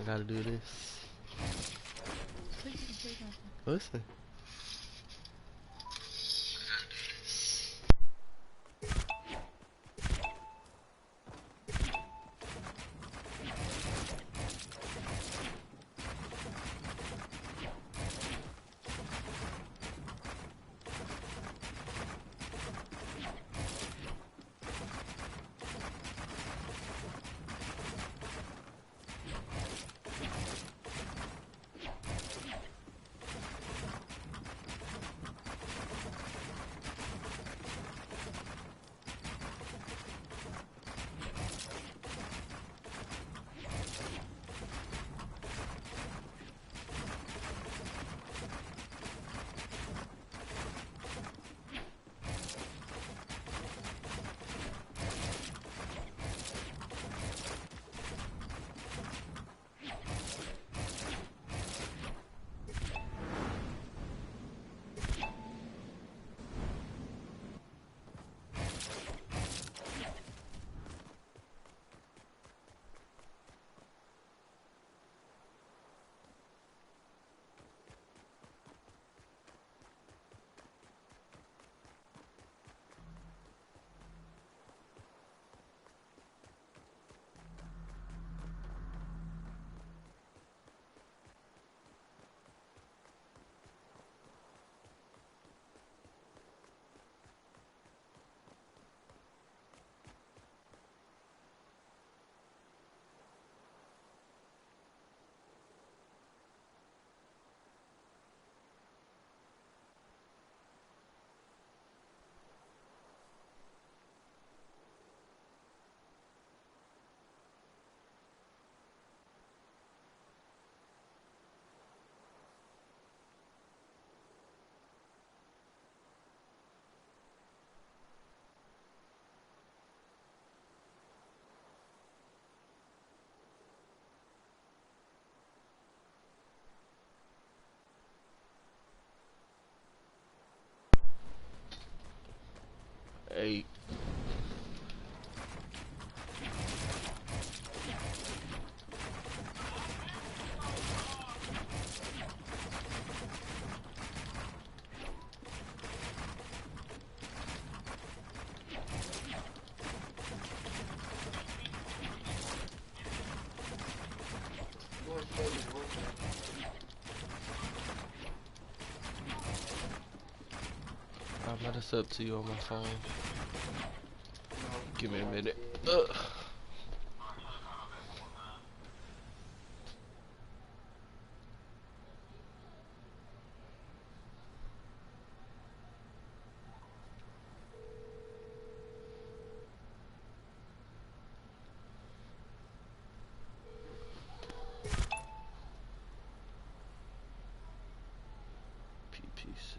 gotta do this. Listen. Hey. I'm gonna sub to you on my phone. Give me a minute. PPC.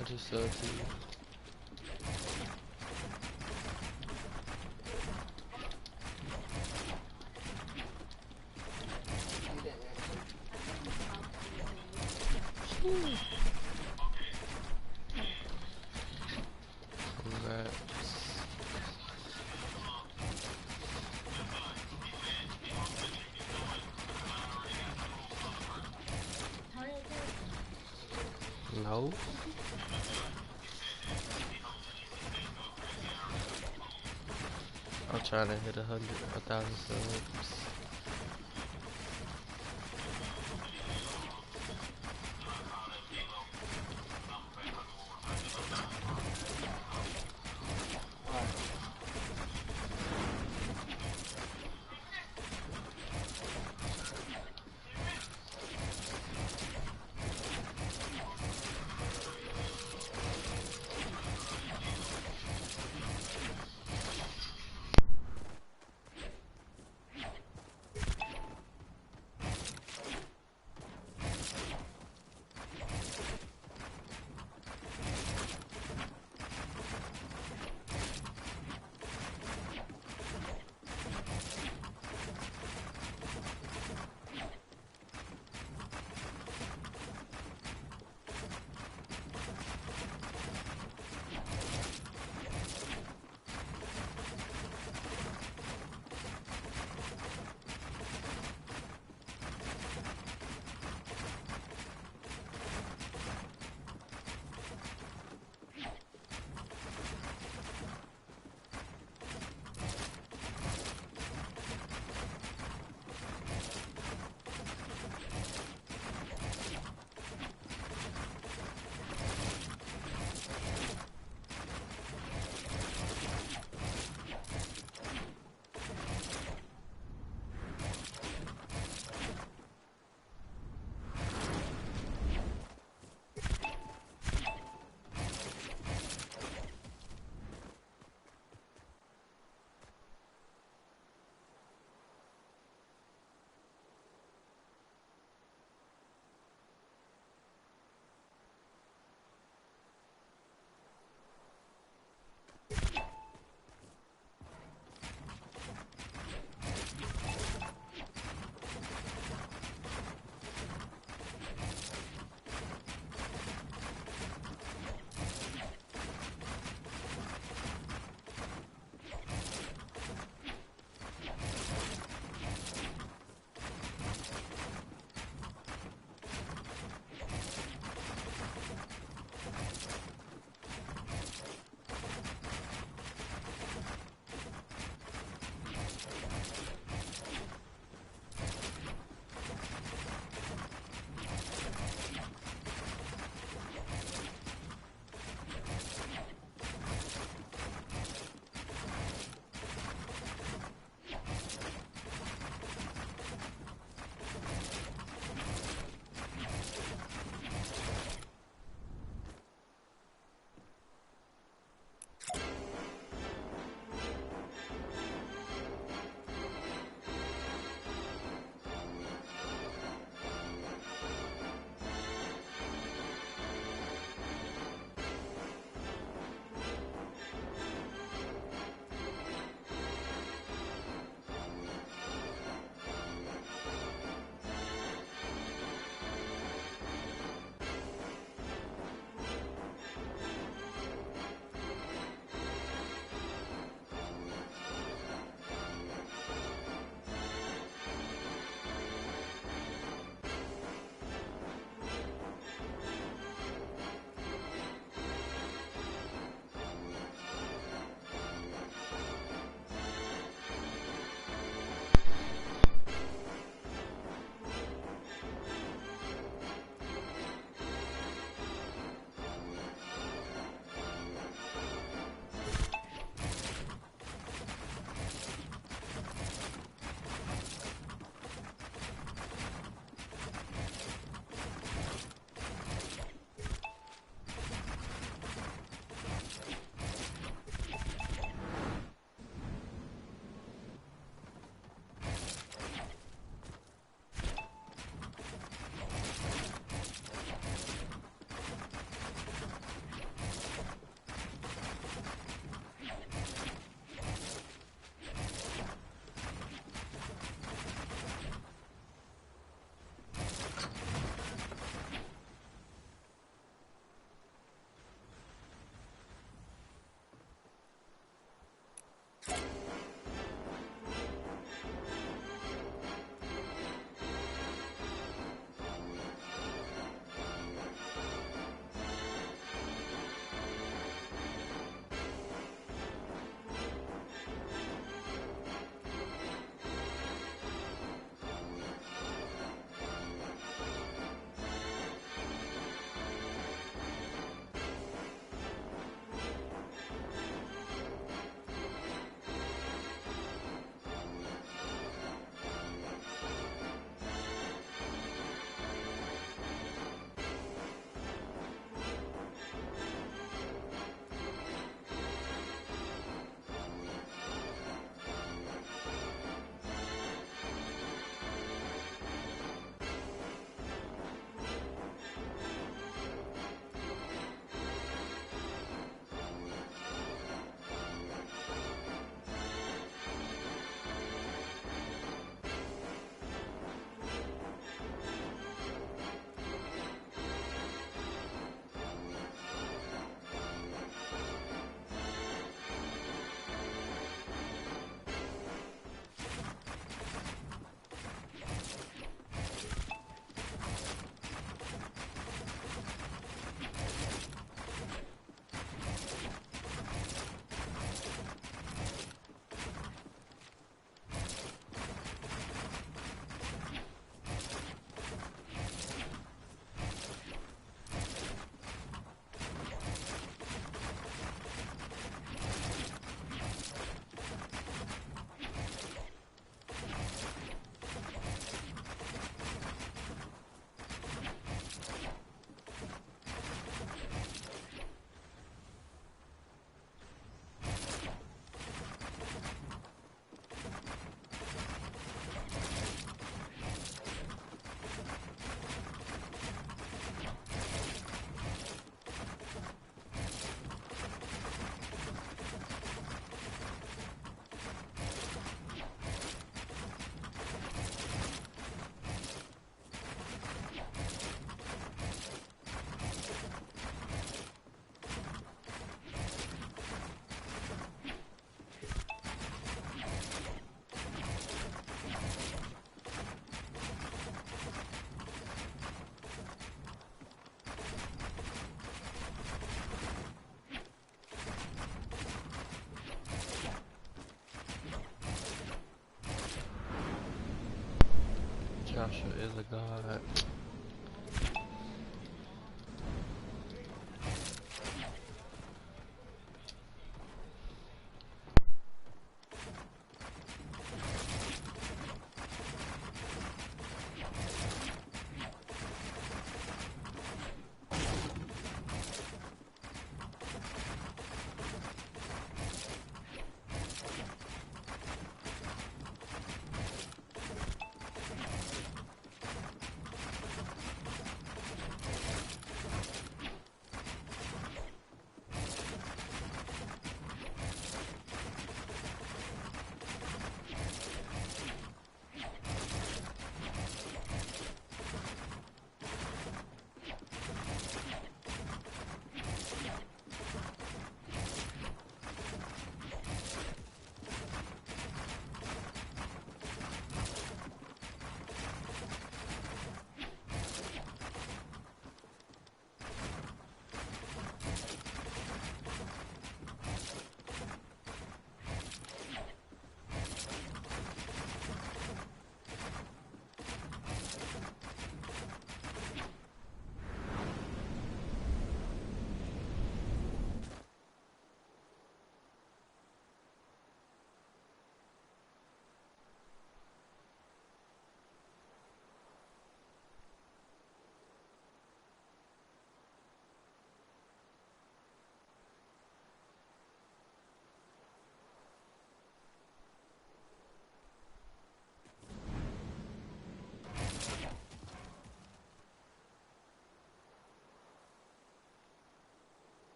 I just subbed to you. Congrats. No. I'm trying to hit 1,000 subs. Joshua is a god.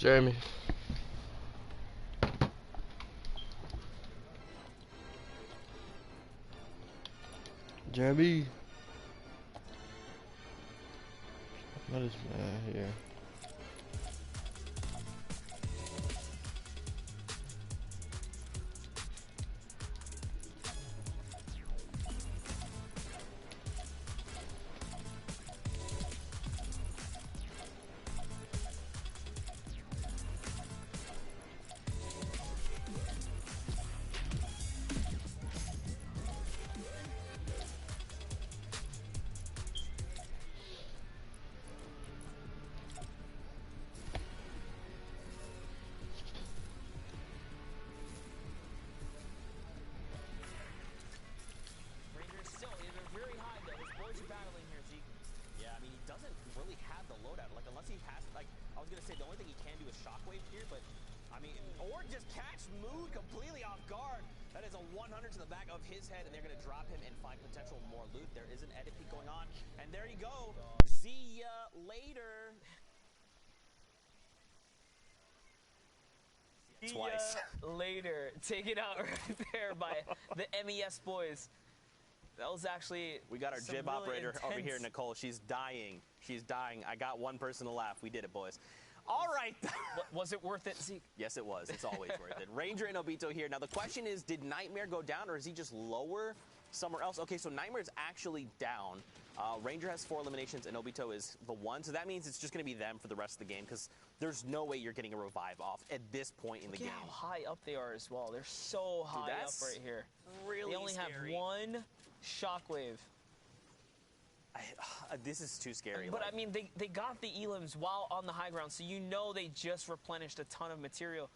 Jeremy. Jeremy. What is man here? His head, and they're going to drop him and find potential more loot. There is an edit peek going on, and there you go. See ya later. Twice. Later. Taken out right there by the MES boys. That was actually. We got our jib really operator intense. Over here, Nicole. She's dying. She's dying. I got one person to laugh. We did it, boys. All right. Was it worth it, Zeke? Yes, it was. It's always worth it. Ranger and Obito here. Now, the question is, did Nightmare go down, or is he just lower somewhere else? Okay, so Nightmare is actually down. Ranger has 4 eliminations, and Obito is the 1. So that means it's just going to be them for the rest of the game, because there's no way you're getting a revive off at this point in the game. Look how high up they are as well. They're so high up right here. Really They only scary. have 1 shockwave. This is too scary. But, I mean, they got the elims while on the high ground, so you know they just replenished a ton of material.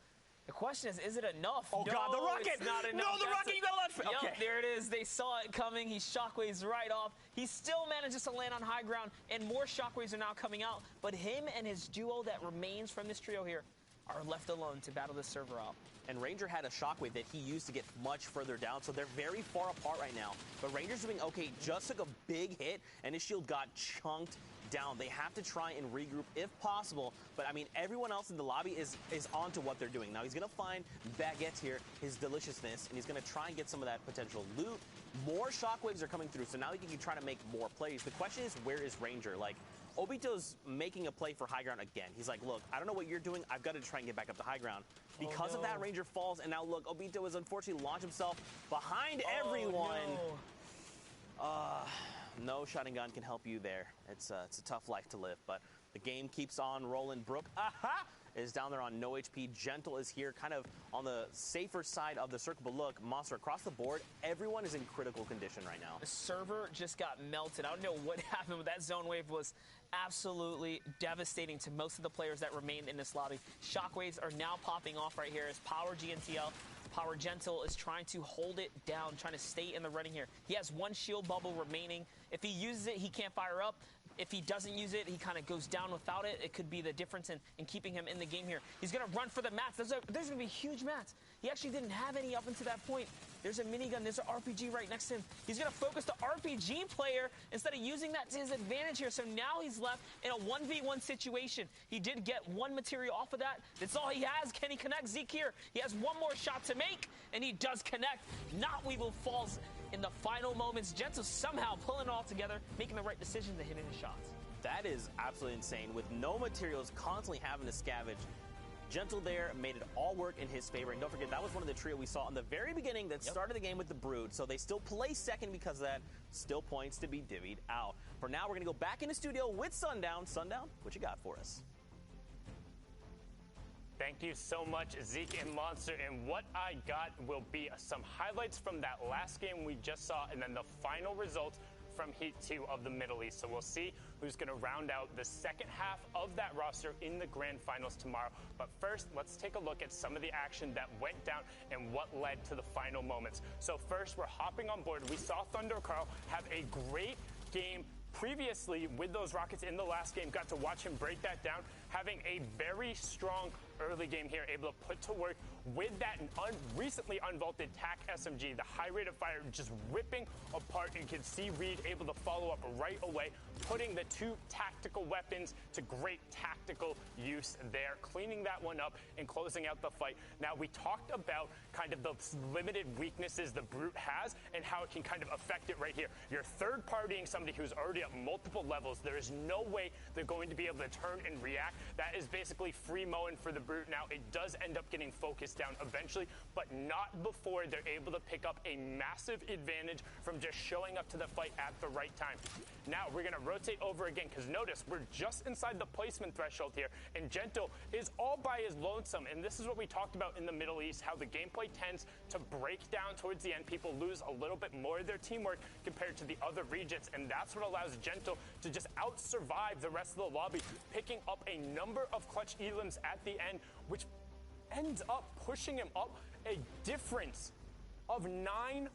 The question is it enough? Oh, no, God, the rocket! It's not enough. No, the rocket, you got to let... Yep, there it is. They saw it coming. He shockwaves right off. He still manages to land on high ground, and more shockwaves are now coming out. But him and his duo that remains from this trio here are left alone to battle this server out. And Ranger had a shockwave that he used to get much further down, so they're very far apart right now. But Ranger's doing okay, just took a big hit, and his shield got chunked down. They have to try and regroup if possible, but I mean, everyone else in the lobby is onto what they're doing. Now he's gonna find Baguette here, his deliciousness, and he's gonna try and get some of that potential loot. More shockwaves are coming through, so now he can try to make more plays. The question is, where is Ranger? Like, Obito's making a play for high ground again. He's like, look, I don't know what you're doing. I've got to try and get back up to high ground. Because of that, Ranger falls, and now look, Obito has unfortunately launched himself behind everyone. No shotting gun can help you there. It's a tough life to live, but the game keeps on rolling. Brook, is down there on no HP. Gentle is here, kind of on the safer side of the circle. But look, Monster, across the board, everyone is in critical condition right now. The server just got melted. I don't know what happened, but that zone wave was absolutely devastating to most of the players that remained in this lobby. Shockwaves are now popping off right here as Power GNTL. Power Gentle is trying to hold it down, trying to stay in the running here. He has 1 shield bubble remaining. If he uses it, he can't fire up. If he doesn't use it, he kind of goes down without it. It could be the difference in keeping him in the game here. He's going to run for the mats. There's going to be huge mats. He actually didn't have any up until that point. There's a minigun. There's an RPG right next to him. He's going to focus the RPG player instead of using that to his advantage here. So now he's left in a 1v1 situation. He did get 1 material off of that. That's all he has. Can he connect? Zeke here. He has 1 more shot to make, and he does connect. Not Weevil falls in the final moments. Gentle somehow pulling it all together, making the right decision to hit in his shots. That is absolutely insane. With no materials, constantly having to scavenge. Gentle there made it all work in his favor. And don't forget, that was one of the trio we saw in the very beginning that started the game with the Brood. So they still play second because of that. Still points to be divvied out. For now, we're going to go back in the studio with Sundown. Sundown, what you got for us? Thank you so much, Zeke and Monster. And what I got will be some highlights from that last game we just saw, and then the final results from Heat 2 of the Middle East. So we'll see who's going to round out the second half of that roster in the grand finals tomorrow. But first, let's take a look at some of the action that went down and what led to the final moments. So first, we're hopping on board. We saw Thunder Carl have a great game previously with those Rockets in the last game. Got to watch him break that down, having a very strong early game here, able to put to work with that recently unvaulted TAC SMG, the high rate of fire just ripping apart. You can see Reed able to follow up right away, putting the two tactical weapons to great tactical use there, cleaning that one up and closing out the fight. Now, we talked about kind of the limited weaknesses the Brute has and how it can kind of affect it right here. You're third partying somebody who's already at multiple levels. There is no way they're going to be able to turn and react. That is basically free mowing for the Brute. Now, it does end up getting focused down eventually, but not before they're able to pick up a massive advantage from just showing up to the fight at the right time. Now, we're going to rotate over again, because notice, we're just inside the placement threshold here, and Gento is all by his lonesome, and this is what we talked about in the Middle East, how the gameplay tends to break down towards the end. People lose a little bit more of their teamwork compared to the other regions, and that's what allows Gento to just out-survive the rest of the lobby, picking up a number of clutch elims at the end, which ends up pushing him up a difference of 9+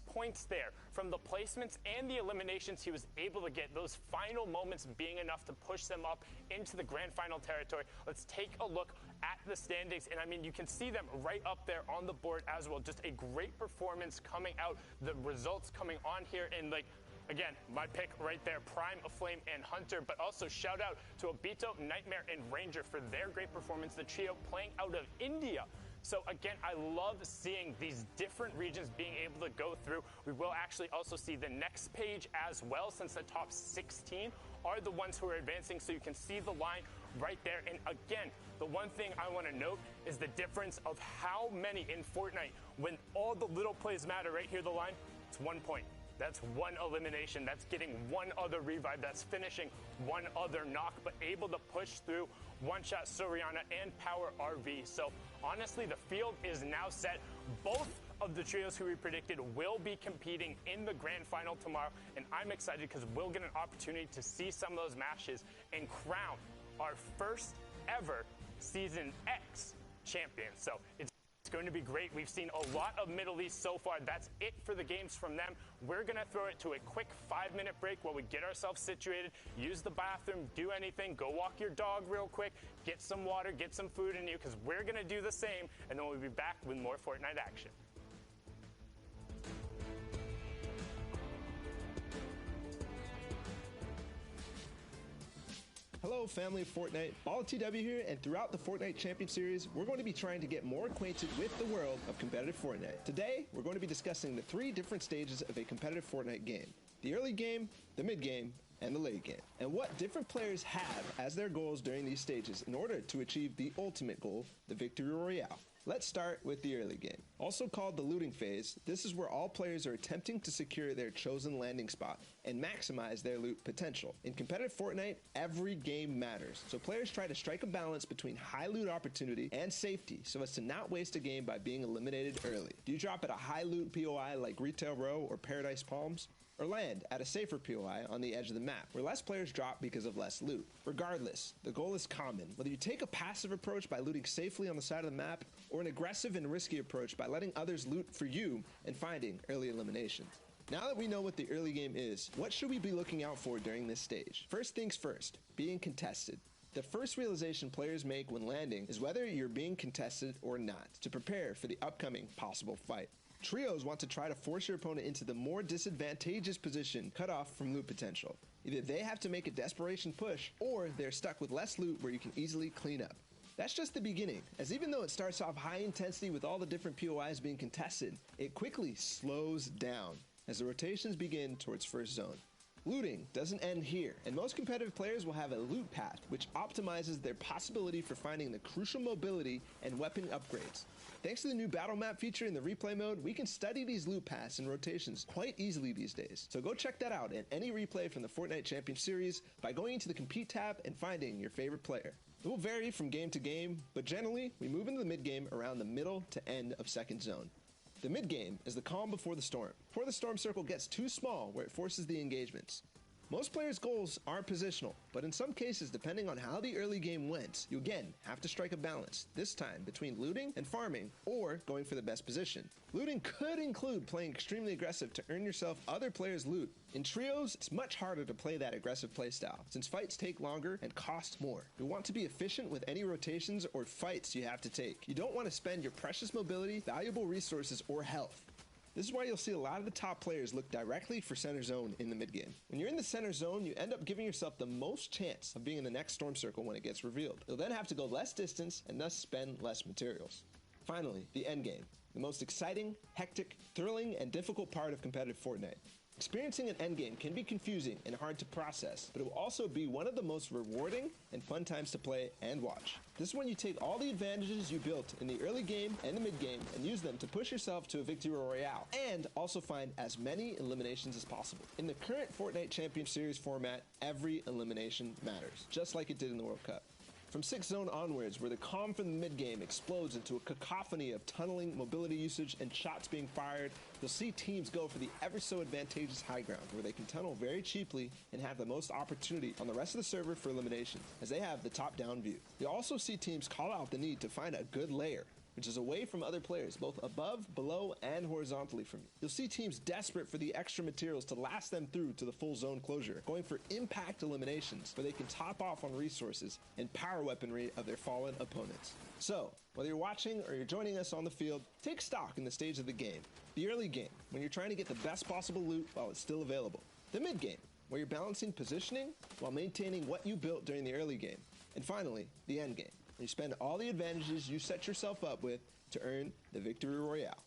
points there from the placements and the eliminations he was able to get, those final moments being enough to push them up into the grand final territory. Let's take a look at the standings, and I mean, you can see them right up there on the board as well. Just a great performance coming out, the results coming on here, and like, again, my pick right there, Prime, Aflame, and Hunter, but also shout out to Obito, Nightmare, and Ranger for their great performance, the trio playing out of India. So again, I love seeing these different regions being able to go through. We will actually also see the next page as well, since the top 16 are the ones who are advancing, so you can see the line right there. And again, the one thing I want to note is the difference of how many in Fortnite, when all the little plays matter. Right here, the line, it's 1 point. That's one elimination. That's getting one other revive. That's finishing one other knock, but able to push through One-Shot Soriana and Power RV. So honestly, the field is now set. Both of the trios who we predicted will be competing in the grand final tomorrow, and I'm excited because we'll get an opportunity to see some of those matches and crown our first ever Season X champion. So it's going to be great. We've seen a lot of Middle East so far. That's it for the games from them. We're going to throw it to a quick 5-minute break while we get ourselves situated, use the bathroom, do anything, go walk your dog real quick, get some water, get some food in you, because we're going to do the same, and then we'll be back with more Fortnite action. Hello, family of Fortnite. BallTW here, and throughout the Fortnite Champion Series, we're going to be trying to get more acquainted with the world of competitive Fortnite. Today, we're going to be discussing the 3 different stages of a competitive Fortnite game: the early game, the mid game, and the late game, and what different players have as their goals during these stages in order to achieve the ultimate goal, the Victory Royale. Let's start with the early game. Also called the looting phase, this is where all players are attempting to secure their chosen landing spot and maximize their loot potential. In competitive Fortnite, every game matters, so players try to strike a balance between high loot opportunity and safety so as to not waste a game by being eliminated early. Do you drop at a high loot POI like Retail Row or Paradise Palms? Or land at a safer POI on the edge of the map, where less players drop because of less loot? Regardless, the goal is common. Whether you take a passive approach by looting safely on the side of the map, or an aggressive and risky approach by letting others loot for you and finding early elimination. Now that we know what the early game is, what should we be looking out for during this stage? First things first, being contested. The first realization players make when landing is whether you're being contested or not, to prepare for the upcoming possible fight. Trios want to try to force your opponent into the more disadvantageous position cut off from loot potential. Either they have to make a desperation push, or they're stuck with less loot where you can easily clean up. That's just the beginning, as even though it starts off high intensity with all the different POIs being contested, it quickly slows down as the rotations begin towards first zone. Looting doesn't end here, and most competitive players will have a loot path, which optimizes their possibility for finding the crucial mobility and weapon upgrades. Thanks to the new battle map feature in the replay mode, we can study these loot paths and rotations quite easily these days. So go check that out in any replay from the Fortnite Champion Series by going into the Compete tab and finding your favorite player. It will vary from game to game, but generally, we move into the mid game around the middle to end of second zone. The mid game is the calm before the storm. Before the storm circle gets too small where it forces the engagements. Most players' goals are positional, but in some cases, depending on how the early game went, you again have to strike a balance, this time between looting and farming, or going for the best position. Looting could include playing extremely aggressive to earn yourself other players' loot. In trios, it's much harder to play that aggressive playstyle, since fights take longer and cost more. You'll want to be efficient with any rotations or fights you have to take. You don't want to spend your precious mobility, valuable resources, or health. This is why you'll see a lot of the top players look directly for center zone in the mid game. When you're in the center zone, you end up giving yourself the most chance of being in the next storm circle when it gets revealed. You'll then have to go less distance and thus spend less materials. Finally, the end game. The most exciting, hectic, thrilling, and difficult part of competitive Fortnite. Experiencing an endgame can be confusing and hard to process, but it will also be one of the most rewarding and fun times to play and watch. This is when you take all the advantages you built in the early game and the mid game and use them to push yourself to a victory royale, and also find as many eliminations as possible. In the current Fortnite Champion Series format, every elimination matters, just like it did in the World Cup. From 6th Zone onwards, where the calm from the mid-game explodes into a cacophony of tunneling, mobility usage, and shots being fired, you'll see teams go for the ever-so-advantageous high ground, where they can tunnel very cheaply and have the most opportunity on the rest of the server for elimination, as they have the top-down view. You'll also see teams call out the need to find a good layer, which is away from other players, both above, below, and horizontally from you. You'll see teams desperate for the extra materials to last them through to the full zone closure, going for impact eliminations where they can top off on resources and power weaponry of their fallen opponents. So, whether you're watching or you're joining us on the field, take stock in the stage of the game. The early game, when you're trying to get the best possible loot while it's still available. The mid game, where you're balancing positioning while maintaining what you built during the early game. And finally, the end game. You spend all the advantages you set yourself up with to earn the victory royale.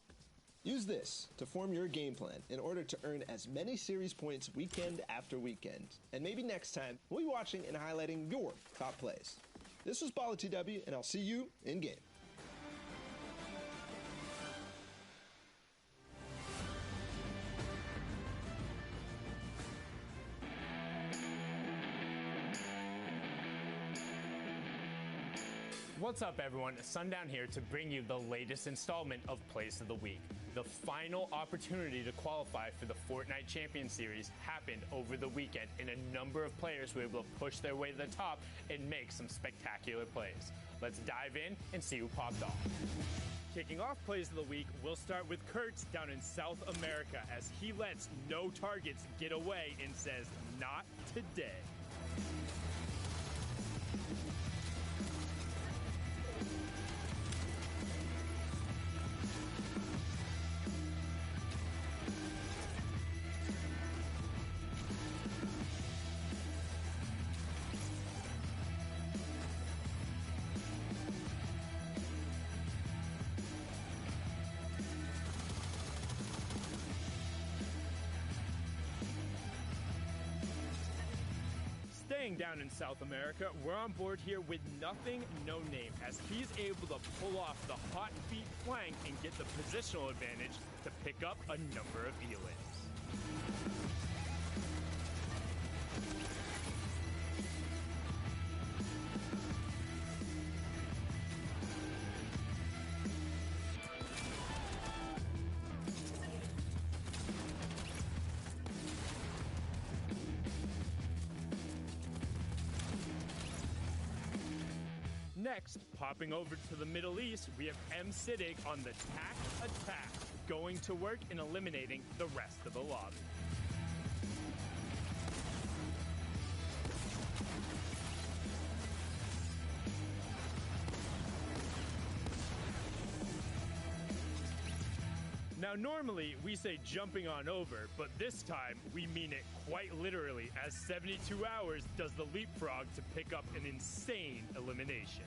Use this to form your game plan in order to earn as many series points weekend after weekend. And maybe next time, we'll be watching and highlighting your top plays. This was BallahTW, and I'll see you in game. What's up, everyone? Sundown here to bring you the latest installment of Plays of the Week. The final opportunity to qualify for the Fortnite Champion Series happened over the weekend, and a number of players were able to push their way to the top and make some spectacular plays. Let's dive in and see who popped off. Kicking off Plays of the Week, we'll start with Kurtz down in South America as he lets no targets get away and says, "Not today." Staying down in South America, we're on board here with Nothing No Name as he's able to pull off the hot feet flank and get the positional advantage to pick up a number of elims. Next, popping over to the Middle East, we have M-Siddig on the Tac Attack, going to work and eliminating the rest of the lobby. Now, normally we say jumping on over, but this time we mean it quite literally, as 72 hours does the leapfrog to pick up an insane elimination.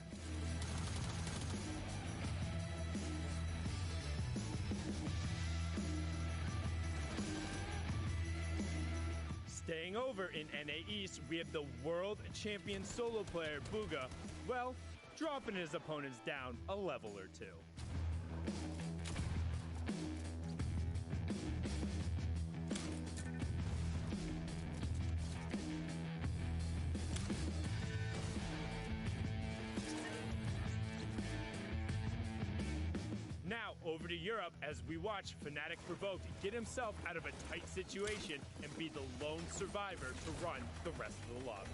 Staying over in NA East, we have the world champion solo player Bugha, well, dropping his opponents down a level or two. Now, over to Europe as we watch Fnatic Provoked get himself out of a tight situation and be the lone survivor to run the rest of the lobby.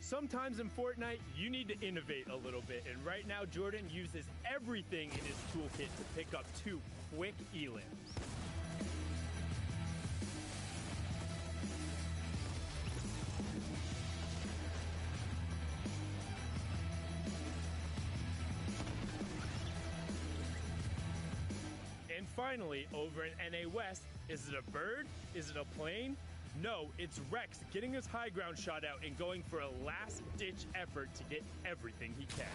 Sometimes in Fortnite, you need to innovate a little bit, and right now Jordan uses everything in his toolkit to pick up 2 quick elims. And finally, over in NA West, is it a bird? Is it a plane? No, it's Rex getting his high ground shot out and going for a last-ditch effort to get everything he can.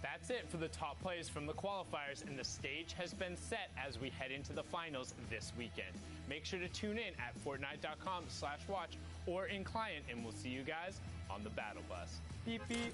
That's it for the top plays from the qualifiers, and the stage has been set as we head into the finals this weekend. Make sure to tune in at Fortnite.com/watch or in client, and we'll see you guys on the battle bus. Beep, beep.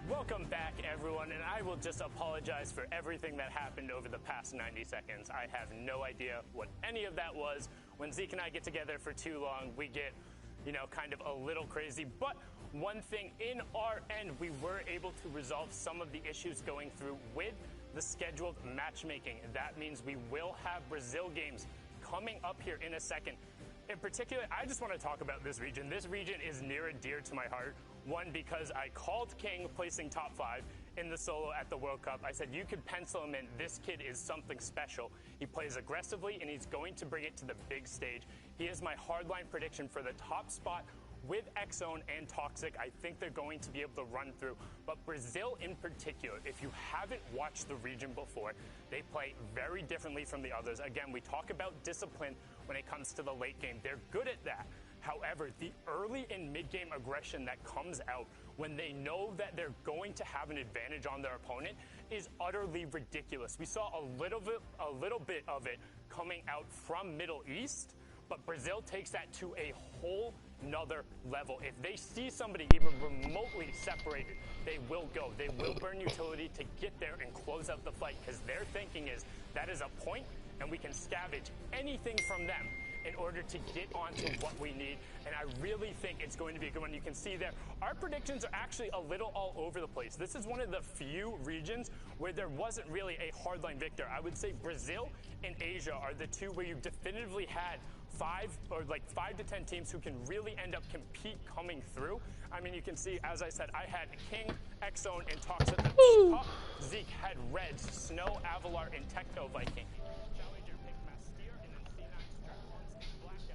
Welcome back, everyone, and I will just apologize for everything that happened over the past 90 seconds. I have no idea what any of that was. When Zeke and I get together for too long, we get, kind of a little crazy. But one thing in our end, we were able to resolve some of the issues going through with the scheduled matchmaking. That means we will have Brazil games coming up here in a second. In particular, I just want to talk about this region. This region is near and dear to my heart. One, because I called King placing top 5 in the solo at the World Cup. I said, you could pencil him in. This kid is something special. He plays aggressively, and he's going to bring it to the big stage. He is my hardline prediction for the top spot with Xzone and Toxic. I think they're going to be able to run through. But Brazil in particular, if you haven't watched the region before, they play very differently from the others. Again, we talk about discipline when it comes to the late game. They're good at that. However, the early and mid-game aggression that comes out when they know that they're going to have an advantage on their opponent is utterly ridiculous. We saw a little bit of it coming out from Middle East, but Brazil takes that to a whole nother level. If they see somebody even remotely separated, they will go. They will burn utility to get there and close out the fight, because their thinking is that is a point and we can scavenge anything from them in order to get onto what we need. And I really think it's going to be a good one. You can see there, our predictions are actually a little all over the place. This is one of the few regions where there wasn't really a hardline victor. I would say Brazil and Asia are the two where you've definitively had 5 to 10 teams who can really end up compete coming through. I mean, you can see, as I said, I had King, Xzone, and Toxic at the top. Zeke had Reds, Snow, Avalar, and Techno Viking. Challenger picked Mastir, and then C9's Dragons, Black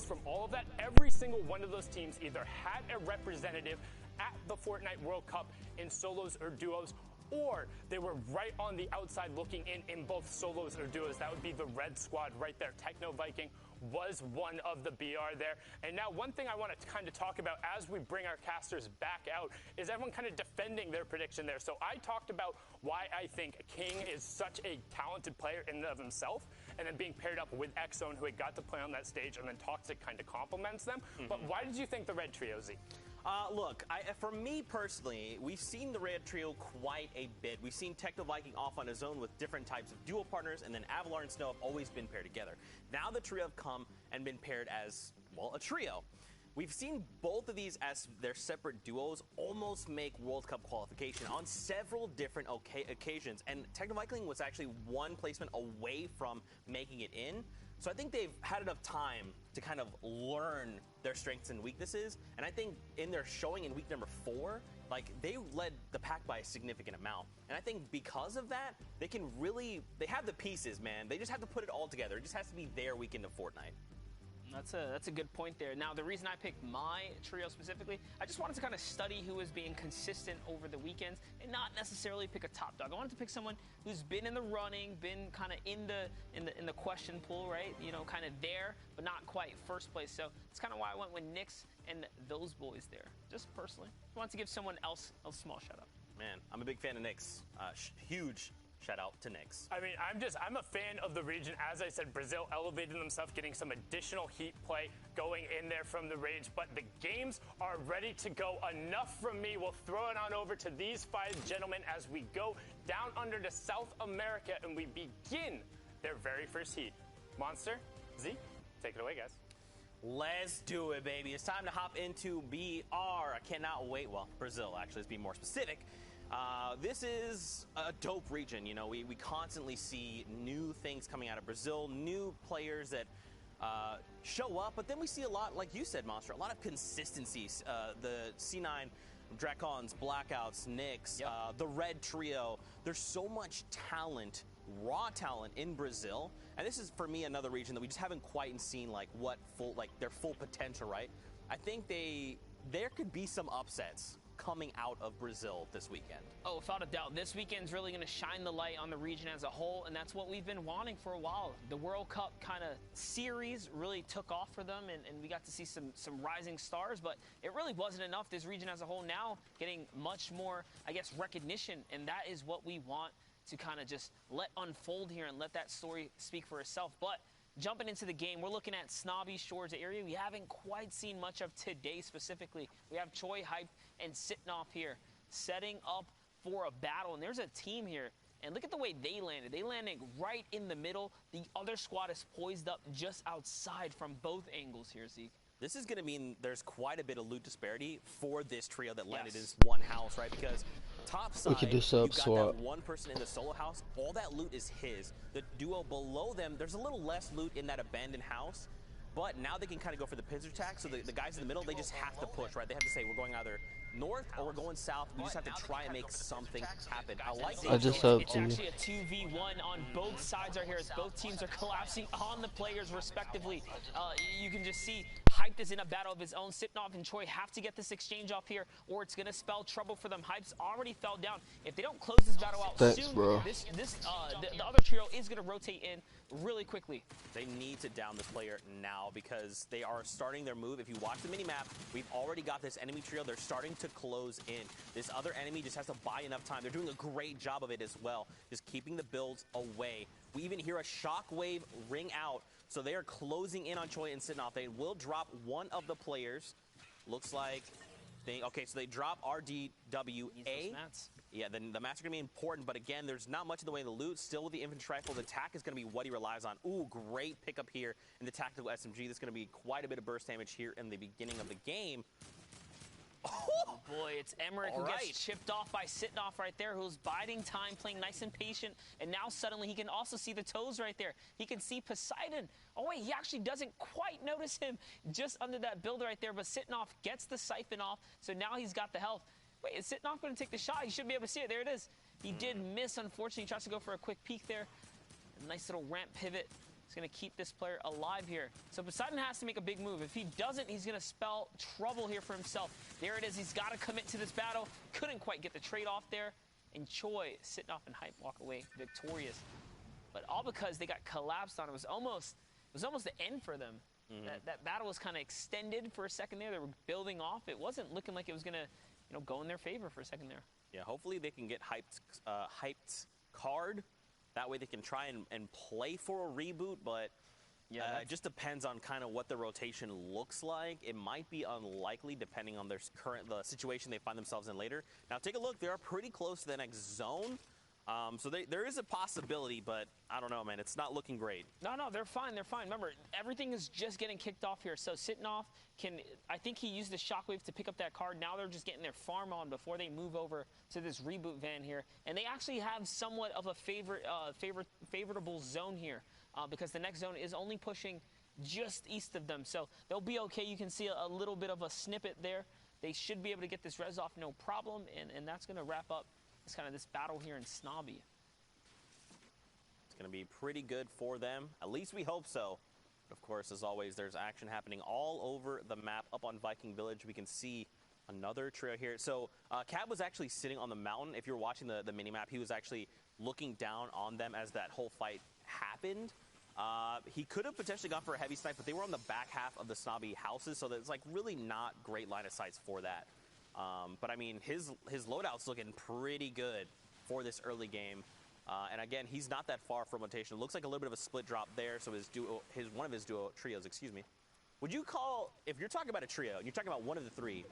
from all of that, every single one of those teams either had a representative at the Fortnite World Cup in solos or duos, or they were right on the outside looking in both solos or duos. That would be the red squad right there. Techno Viking was one of the BR there. And now one thing I want to kind of talk about as we bring our casters back out is everyone kind of defending their prediction there. So I talked about why I think King is such a talented player in and of himself, and then being paired up with X-Zone, who had got to play on that stage, and then Toxic kind of complements them. But why did you think the red trio, Z? Look, for me personally, we've seen the Red Trio quite a bit. We've seen Techno Viking off on his own with different types of dual partners, and then Avalar and Snow have always been paired together. Now the trio have come and been paired as, well, a trio. We've seen both of these as their separate duos almost make World Cup qualification on several different occasions, and Techno Viking was actually one placement away from making it in. So I think they've had enough time to kind of learn their strengths and weaknesses. And I think in their showing in week number 4, like, they led the pack by a significant amount. And I think because of that, they can really, they have the pieces, man. They just have to put it all together. It just has to be their weekend of Fortnite. That's a good point there. Now, the reason I picked my trio specifically, I just wanted to kind of study who is being consistent over the weekends and not necessarily pick a top dog. I wanted to pick someone who's been in the running, been kind of in the question pool, right? You know, kind of there, but not quite first place. So it's kind of why I went with Nyx and those boys there. Just personally, I wanted to give someone else a small shout out. Man, I'm a big fan of Nyx. Huge shout out to Nyx. I mean, I'm a fan of the region. As I said, Brazil elevated themselves, getting some additional heat play going in there from the Rage, but the games are ready to go. Enough from me. We'll throw it on over to these 5 gentlemen as we go down under to South America and we begin their very first heat. Monster, Z, take it away, guys. Let's do it, baby. It's time to hop into BR. I cannot wait. Well, Brazil, actually, let's be more specific. This is a dope region. You know, we constantly see new things coming out of Brazil, new players that show up, but then we see a lot, like you said, Monster, a lot of consistencies. The C9 Drakons, Blackouts, Nyx, the Red Trio. There's so much talent, raw talent in Brazil, and this is for me another region that we just haven't quite seen like their full potential, right? I think there could be some upsets coming out of Brazil this weekend. Oh, without a doubt. This weekend's really going to shine the light on the region as a whole, and that's what we've been wanting for a while. The World Cup kind of series really took off for them, and we got to see some rising stars, but it really wasn't enough. This region as a whole now getting much more, I guess, recognition, and that is what we want to kind of just let unfold here and let that story speak for itself. But jumping into the game, we're looking at Snobby Shores area. We haven't quite seen much of today specifically. We have Choi, Hype, and Sitnoff here setting up for a battle. And there's a team here. And look at the way they landed. They landed right in the middle. The other squad is poised up just outside from both angles here, Zeke. This is going to mean there's quite a bit of loot disparity for this trio that landed in one house, right? Because top side, could do you've sub got swap. that one person in the solo house. All that loot is his. The duo below them, there's a little less loot in that abandoned house. But now they can kind of go for the pincer attack. So the guys in the middle, they just have to push, right? They have to say, we're going either north or we're going south. We just have to try and make something happen. I like I just hope it's to. actually a 2v1 on both sides right here as both teams are collapsing on the players respectively. You can just see Hype is in a battle of his own. Sitnoff and Choi have to get this exchange off here or it's going to spell trouble for them. Hype's already fell down. If they don't close this battle out Thanks, soon, bro. the other trio is going to rotate in really quickly. They need to down this player now because they are starting their move. If you watch the mini-map, we've already got this enemy trio. They're starting to close in. This other enemy just has to buy enough time. They're doing a great job of it as well, just keeping the builds away. We even hear a shockwave ring out, so they are closing in on Choi and Sitnoff. They will drop one of the players. Looks like okay, so they drop RDWA. Yeah, then the mats are going to be important, but again, there's not much in the way of the loot. Still with the infantry rifle, the attack is going to be what he relies on. Ooh, great pickup here in the tactical SMG. There's going to be quite a bit of burst damage here in the beginning of the game. Oh boy, it's Emmerich who gets chipped off by Sitnoff right there, who's biding time, playing nice and patient, and now suddenly he can also see the toes right there. He can see Poseidon. Oh wait, he actually doesn't quite notice him just under that build right there, but Sitnoff gets the siphon off, so now he's got the health. Wait, is Sitnoff going to take the shot? He should be able to see it. There it is. He did miss, unfortunately. He tries to go for a quick peek there. A nice little ramp pivot. He's going to keep this player alive here. So Poseidon has to make a big move. If he doesn't, he's going to spell trouble here for himself. There it is. He's got to commit to this battle. Couldn't quite get the trade off there. And Choi sitting off and hype walk away victorious. But all because they got collapsed on. It was almost the end for them. That battle was kind of extended for a second there. They were building off. It wasn't looking like it was going to go in their favor for a second there. Yeah, hopefully they can get hyped card. That way they can try and play for a reboot, but yeah, it just depends on kind of what the rotation looks like. It might be unlikely depending on the situation they find themselves in later. Now take a look, they are pretty close to the next zone. So there is a possibility, but I don't know, man. It's not looking great. No, they're fine. They're fine. Remember, everything is just getting kicked off here. So Sitnoff I think he used the Shockwave to pick up that card. Now they're just getting their farm on before they move over to this reboot van here. And they actually have somewhat of a favorable zone here because the next zone is only pushing just east of them. So they'll be okay. You can see a little bit of a snippet there. They should be able to get this res off no problem, and that's going to wrap up this battle here in Snobby. It's going to be pretty good for them. At least we hope so. But of course, as always, there's action happening all over the map. Up on Viking Village, we can see another trio here. So Cab was actually sitting on the mountain. If you're watching the mini-map, he was actually looking down on them as that whole fight happened. He could have potentially gone for a heavy snipe, but they were on the back half of the Snobby houses, so there's like really not great line of sights for that. But I mean, his loadout's looking pretty good for this early game. And again, he's not that far from rotation. It looks like a little bit of a split drop there. So one of his trios, excuse me. Would you call, if you're talking about a trio and you're talking about one of the three,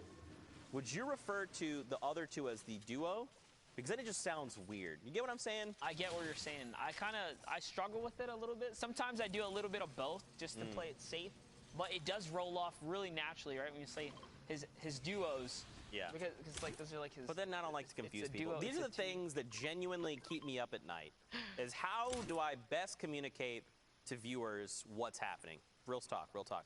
would you refer to the other two as the duo? Because then it just sounds weird. You get what I'm saying? I get what you're saying. I struggle with it a little bit. Sometimes I do a little bit of both just to play it safe. But it does roll off really naturally, right? When you say his duos. Yeah. Because like those are like his. But then I don't like to confuse people. Duo, these are the things that genuinely keep me up at night. Is how do I best communicate to viewers what's happening? Real talk, real talk.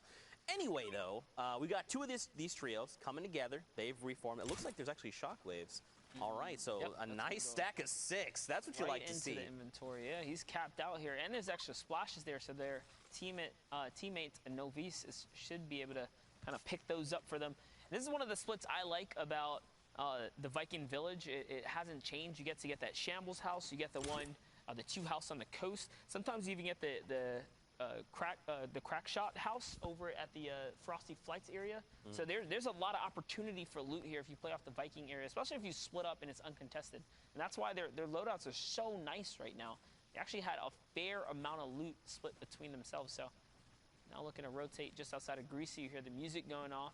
Anyway, though, we got two of these trios coming together. They've reformed. It looks like there's actually shockwaves. All right, so a nice stack of 6. That's what you like to see. Into the inventory. Yeah, he's capped out here, and there's extra splashes there, so their teammates Novice should be able to kind of pick those up for them. This is one of the splits I like about the Viking Village. It hasn't changed. You get to get that Shambles house. You get the two house on the coast. Sometimes you even get the crack shot house over at the Frosty Flights area. So there's a lot of opportunity for loot here if you play off the Viking area, especially if you split up and it's uncontested. And that's why their loadouts are so nice right now. They actually had a fair amount of loot split between themselves. So now looking to rotate just outside of Greasy. You hear the music going off.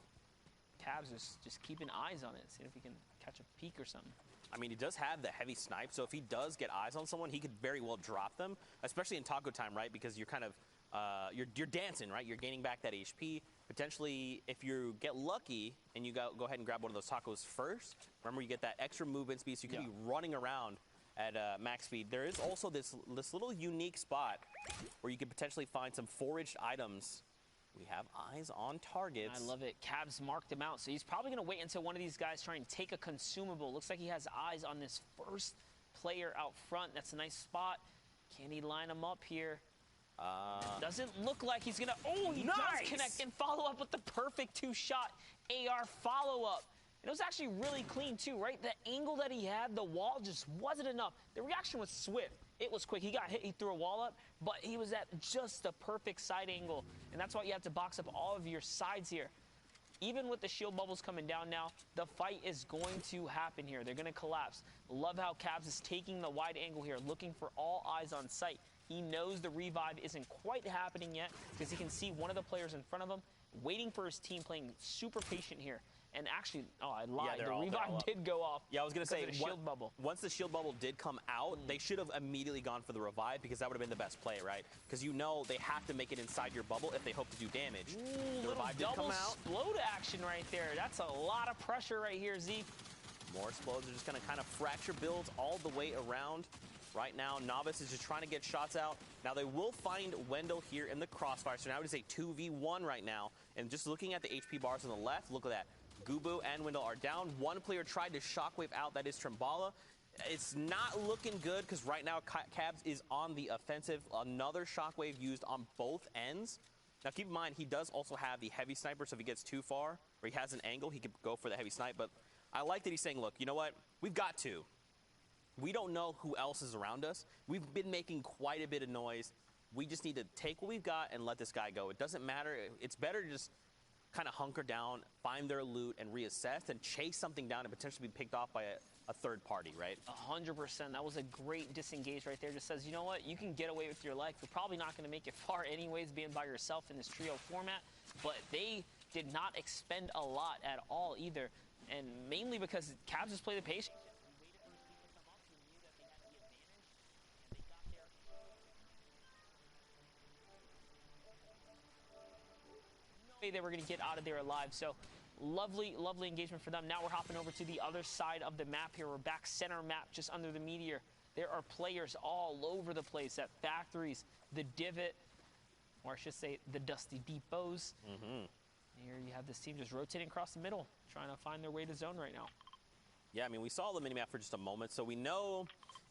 Cabs is just keeping eyes on it, seeing if he can catch a peek or something. I mean, he does have the heavy snipe, so if he does get eyes on someone, he could very well drop them, especially in taco time, right? Because you're kind of you're dancing, right? You're gaining back that HP. Potentially, if you get lucky and you go ahead and grab one of those tacos first, remember you get that extra movement speed, so you can be running around at max speed. There is also this little unique spot where you could potentially find some foraged items. We have eyes on targets. I love it. Cabs marked him out, so he's probably going to wait until one of these guys try and take a consumable. Looks like he has eyes on this first player out front. That's a nice spot. Can he line him up here? Doesn't look like he's going to... Oh, he does connect and follow up with the perfect 2-shot AR follow-up. And it was actually really clean, too, right? The angle that he had, the wall just wasn't enough. The reaction was swift. It was quick. He got hit. He threw a wall up, but he was at just the perfect side angle. And that's why you have to box up all of your sides here. Even with the shield bubbles coming down now, the fight is going to happen here. They're going to collapse. Love how Cabs is taking the wide angle here, looking for all eyes on sight. He knows the revive isn't quite happening yet because he can see one of the players in front of him waiting for his team, playing super patient here. And actually, I lied. Yeah, the revive did go off. Yeah, I was going to say, the shield bubble. Once the shield bubble did come out, they should have immediately gone for the revive because that would have been the best play, right? Because you know they have to make it inside your bubble if they hope to do damage. Ooh, the revive did come out. Explode action right there. That's a lot of pressure right here, Zeke. More explodes are just going to kind of fracture builds all the way around. Right now, Novice is just trying to get shots out. Now, they will find Wendell here in the crossfire. So now it is a 2v1 right now. And just looking at the HP bars on the left, look at that. Gubu and Wendell are down. One player tried to shockwave out, that is Trimbala. it's not looking good because right now Cabs is on the offensive. Another shockwave used on both ends. Now keep in mind, he does also have the heavy sniper, so if he gets too far or he has an angle, he could go for the heavy snipe. But I like that he's saying, look, you know what? We've got two. We don't know who else is around us. We've been making quite a bit of noise. We just need to take what we've got and let this guy go. It doesn't matter. It's better to just kind of hunker down, find their loot, and reassess, and chase something down and potentially be picked off by a third party, right? 100%. That was a great disengage right there. Just says, you know what? You can get away with your life. You're probably not going to make it far anyways, being by yourself in this trio format. But they did not expend a lot at all either, and mainly because Cabs just played the patient. They were going to get out of there alive. So lovely engagement for them. Now we're hopping over to the other side of the map here. We're back center map just under the meteor. There are players all over the place at factories, the divot, or I should say the dusty depots. Here you have this team just rotating across the middle, trying to find their way to zone right now. Yeah, I mean, we saw the minimap for just a moment, so we know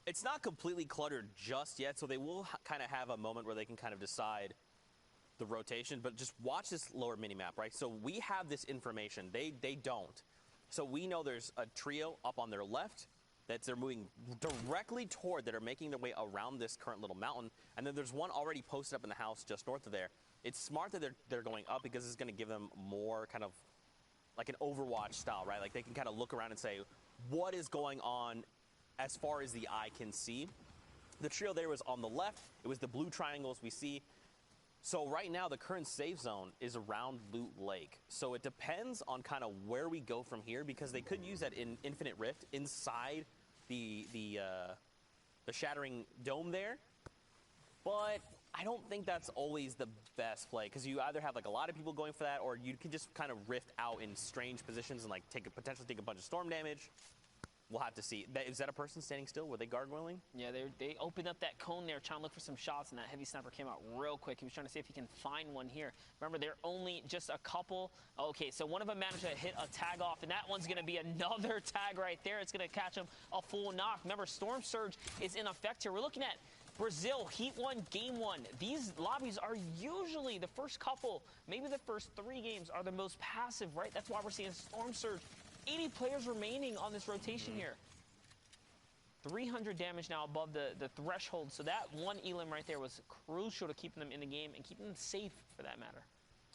it's not completely cluttered just yet, so they will kind of have a moment where they can kind of decide the rotation, but just watch this lower minimap, right? So we have this information. They don't. So we know there's a trio up on their left that they're moving directly toward, that are making their way around this current little mountain, and then there's one already posted up in the house just north of there. It's smart that they're going up because it's going to give them more kind of like an Overwatch style, right? Like they can kind of look around and say, what is going on as far as the eye can see? The trio there was on the left. It was the blue triangles we see. So right now, the current safe zone is around Loot Lake. So it depends on kind of where we go from here, because they could use that in Infinite Rift inside the Shattering Dome there. But I don't think that's always the best play, because you either have like a lot of people going for that, or you can just kind of rift out in strange positions and like potentially take a bunch of storm damage. We'll have to see. Is that a person standing still? Were they gargoyling? Yeah, they opened up that cone there, trying to look for some shots, and that heavy sniper came out real quick. He was trying to see if he can find one here. Remember, they're only just a couple. Okay, so one of them managed to hit a tag off, and that one's going to be another tag right there. It's going to catch him a full knock. Remember, Storm Surge is in effect here. We're looking at Brazil, Heat 1, Game 1. These lobbies are usually the first couple, maybe the first 3 games are the most passive, right? That's why we're seeing Storm Surge. 80 players remaining on this rotation here. 300 damage now above the threshold. So that one elim right there was crucial to keeping them in the game and keeping them safe for that matter.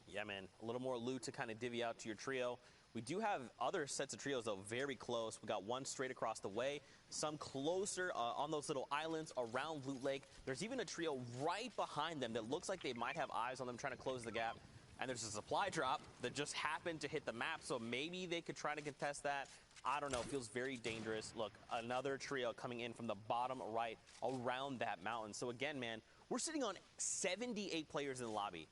Yeah, man. A little more loot to kind of divvy out to your trio. We do have other sets of trios, though, very close. We got one straight across the way, some closer on those little islands around Loot Lake. There's even a trio right behind them that looks like they might have eyes on them trying to close the gap. And there's a supply drop that just happened to hit the map, so maybe they could try to contest that. I don't know. It feels very dangerous. Look, another trio coming in from the bottom right around that mountain. So again, man, we're sitting on 78 players in the lobby.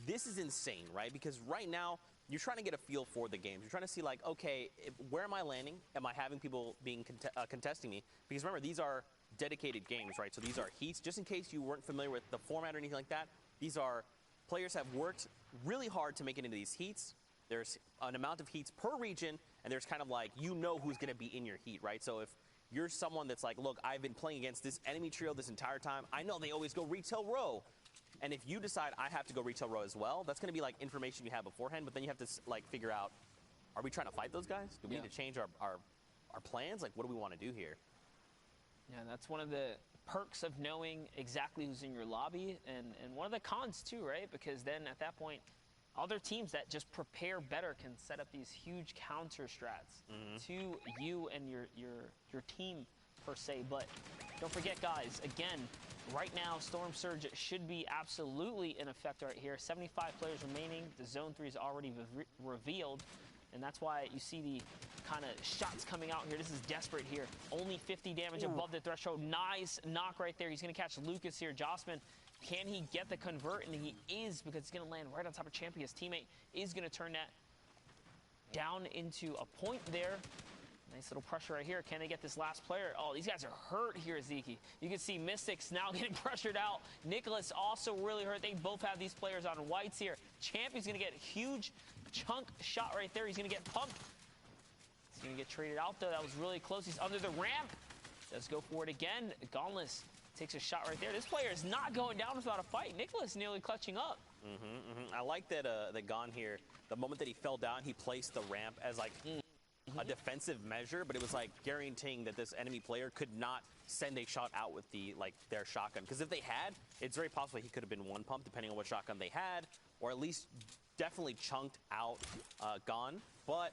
This is insane, right? Because right now, you're trying to get a feel for the games. You're trying to see, like, okay, where am I landing? Am I having people being contesting me? Because remember, these are dedicated games, right? So these are heats. Just in case you weren't familiar with the format or anything like that, these are players have worked really hard to make it into these heats. There's an amount of heats per region, and there's kind of like, you know who's going to be in your heat, right? So if you're someone that's like, look, I've been playing against this enemy trio this entire time. I know they always go retail row. And if you decide I have to go retail row as well, that's going to be like information you have beforehand, but then you have to like figure out, are we trying to fight those guys? Do we need to change our plans? Like, what do we want to do here? Yeah, that's one of the perks of knowing exactly who's in your lobby, and one of the cons too, right? Because then at that point, other teams that just prepare better can set up these huge counter strats to you and your team per se. But don't forget, guys, again, right now Storm Surge should be absolutely in effect right here. 75 players remaining. The Zone 3 is already revealed, and that's why you see the kind of shots coming out here. This is desperate here. Only 50 damage above the threshold. Nice knock right there. He's going to catch Lucas here. Jossman, can he get the convert? And he is, because he's going to land right on top of Champion. His teammate is going to turn that down into a point there. Nice little pressure right here. Can they get this last player? Oh, these guys are hurt here, Zeke. You can see Mystics now getting pressured out. Nicholas also really hurt. They both have these players on whites here. Champion's going to get a huge chunk shot right there. He's going to get pumped. He's going to get traded out, though. That was really close. He's under the ramp. Does go for it again. Gonless takes a shot right there. This player is not going down without a fight. Nicholas nearly clutching up. I like that that Gon here, the moment that he fell down, he placed the ramp as like a defensive measure, but it was like guaranteeing that this enemy player could not send a shot out with their shotgun. Because if they had, it's very possible he could have been one pump depending on what shotgun they had, or at least definitely chunked out Gon. But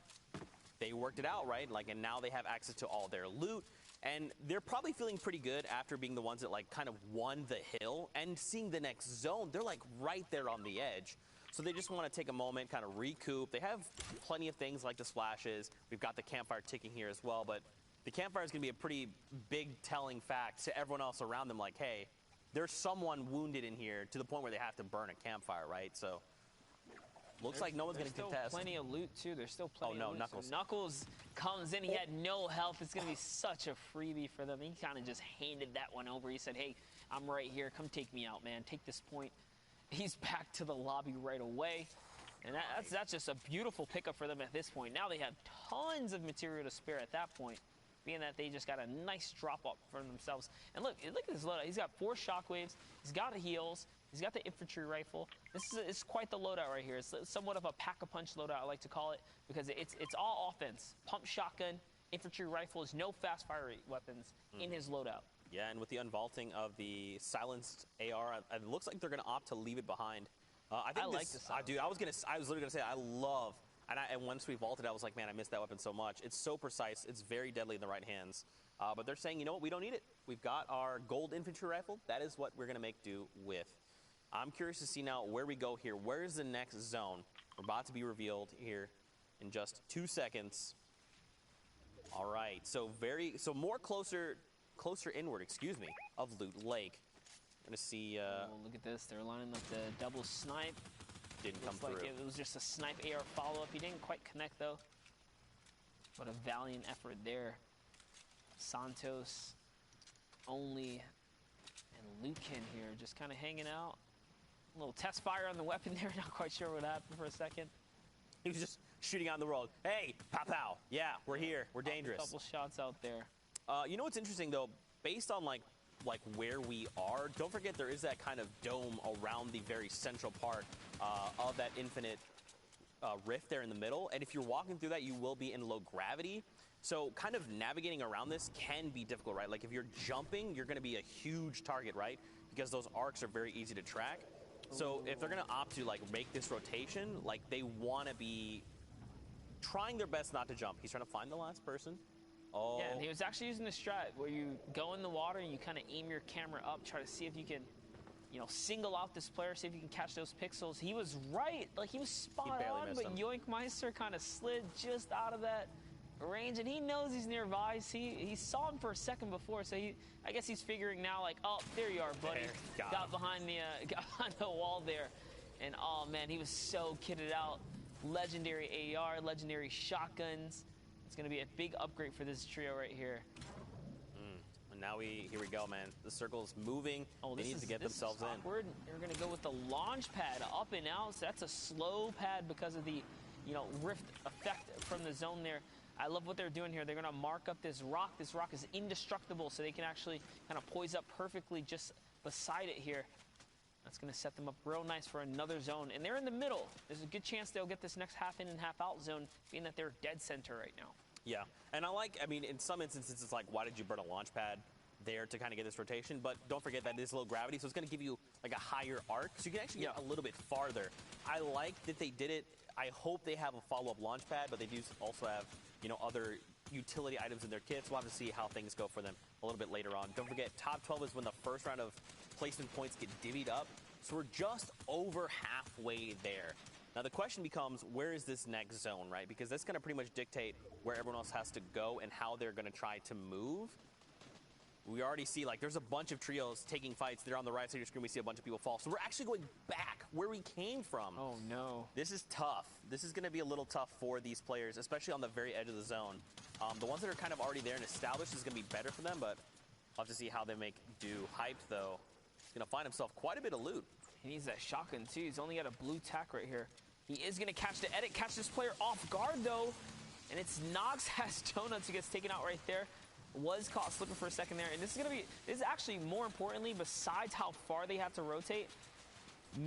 they worked it out, right? Like, and now they have access to all their loot. And they're probably feeling pretty good after being the ones that like kind of won the hill and seeing the next zone. They're like right there on the edge. So they just want to take a moment, kind of recoup. They have plenty of things like the splashes. We've got the campfire ticking here as well. But the campfire is going to be a pretty big telling fact to everyone else around them. Like, hey, there's someone wounded in here to the point where they have to burn a campfire, right? So looks like no one's going to contest. There's still plenty of loot, too. There's still plenty of loot. Knuckles. So Knuckles comes in. He had no health. It's going to be such a freebie for them. He kind of just handed that one over. He said, hey, I'm right here. Come take me out, man. Take this point. He's back to the lobby right away. And that's just a beautiful pickup for them at this point. Now they have tons of material to spare at that point, being that they just got a nice drop-up for themselves. And look at this loadout. He's got 4 shockwaves. He's got heals. He's got the infantry rifle. It's quite the loadout right here. It's somewhat of a pack-a-punch loadout, I like to call it, because it's all offense. Pump shotgun, infantry rifles, no fast-fire weapons in his loadout. Yeah, and with the unvaulting of the silenced AR, it looks like they're going to opt to leave it behind. I like this. Dude, I was literally going to say, I love, and once we vaulted, I was like, man, I missed that weapon so much. It's so precise. It's very deadly in the right hands. But they're saying, you know what, we don't need it. We've got our gold infantry rifle. That is what we're going to make do with. I'm curious to see now where we go here. Where is the next zone? We're about to be revealed here in just 2 seconds. All right, so more closer inward, of Loot Lake. We're gonna see. Look at this. They're lining up the double snipe. Didn't come through. Like it was just a snipe AR follow-up. He didn't quite connect though. What a valiant effort there. Santos, Only, and Lucan here just kind of hanging out. A little test fire on the weapon there. Not quite sure what happened for a second. He was just shooting out in the world. Hey, pow pow. Yeah, we're here. We're dangerous. A couple shots out there. You know what's interesting though? Based on like where we are, don't forget there is that kind of dome around the very central part of that infinite rift there in the middle. And if you're walking through that, you will be in low gravity. So kind of navigating around this can be difficult, right? Like if you're jumping, you're going to be a huge target, right? Because those arcs are very easy to track. So if they're going to opt to like make this rotation, like they want to be trying their best not to jump. He's trying to find the last person. Oh. Yeah, and he was actually using the strat where you go in the water and you kind of aim your camera up, try to see if you can, single out this player, see if you can catch those pixels. He was right. Like, he was spot on, but Yoinkmeister kind of slid just out of that range, and he knows he's nearby. He saw him for a second before, so I guess he's figuring now, like, oh, there you are, buddy. Got behind the wall there. And, oh, man, he was so kitted out. Legendary AR, legendary shotguns. It's going to be a big upgrade for this trio right here. And now here we go, man. The circle's moving. They need to get themselves in. Awkward. They're going to go with the launch pad up and out. So that's a slow pad because of the, rift effect from the zone there. I love what they're doing here. They're going to mark up this rock. This rock is indestructible, so they can actually kind of poise up perfectly just beside it here. That's going to set them up real nice for another zone. And they're in the middle. There's a good chance they'll get this next half in and half out zone, being that they're dead center right now. Yeah, and in some instances, it's like, why did you burn a launch pad there to kind of get this rotation? But don't forget that it is low gravity, so it's going to give you like a higher arc, so you can actually get a little bit farther. I like that they did it. I hope they have a follow-up launch pad, but they do also have, other utility items in their kits. We'll have to see how things go for them a little bit later on. Don't forget, top 12 is when the first round of placement points get divvied up, so we're just over halfway there. Now the question becomes, where is this next zone, right? Because that's going to pretty much dictate where everyone else has to go and how they're going to try to move. We already see, like, there's a bunch of trios taking fights. They're on the right side of your screen. We see a bunch of people fall. So we're actually going back where we came from. Oh, no. This is tough. This is going to be a little tough for these players, especially on the very edge of the zone. The ones that are kind of already there and established is going to be better for them, but I'll have to see how they make do. Hyped, though, he's going to find himself quite a bit of loot. He needs that shotgun, too. He's only got a blue tack right here. He is going to catch the catch this player off guard, though. And it's Nox has Donuts who gets taken out right there. was caught slipping for a second there. And this is actually more importantly, besides how far they have to rotate,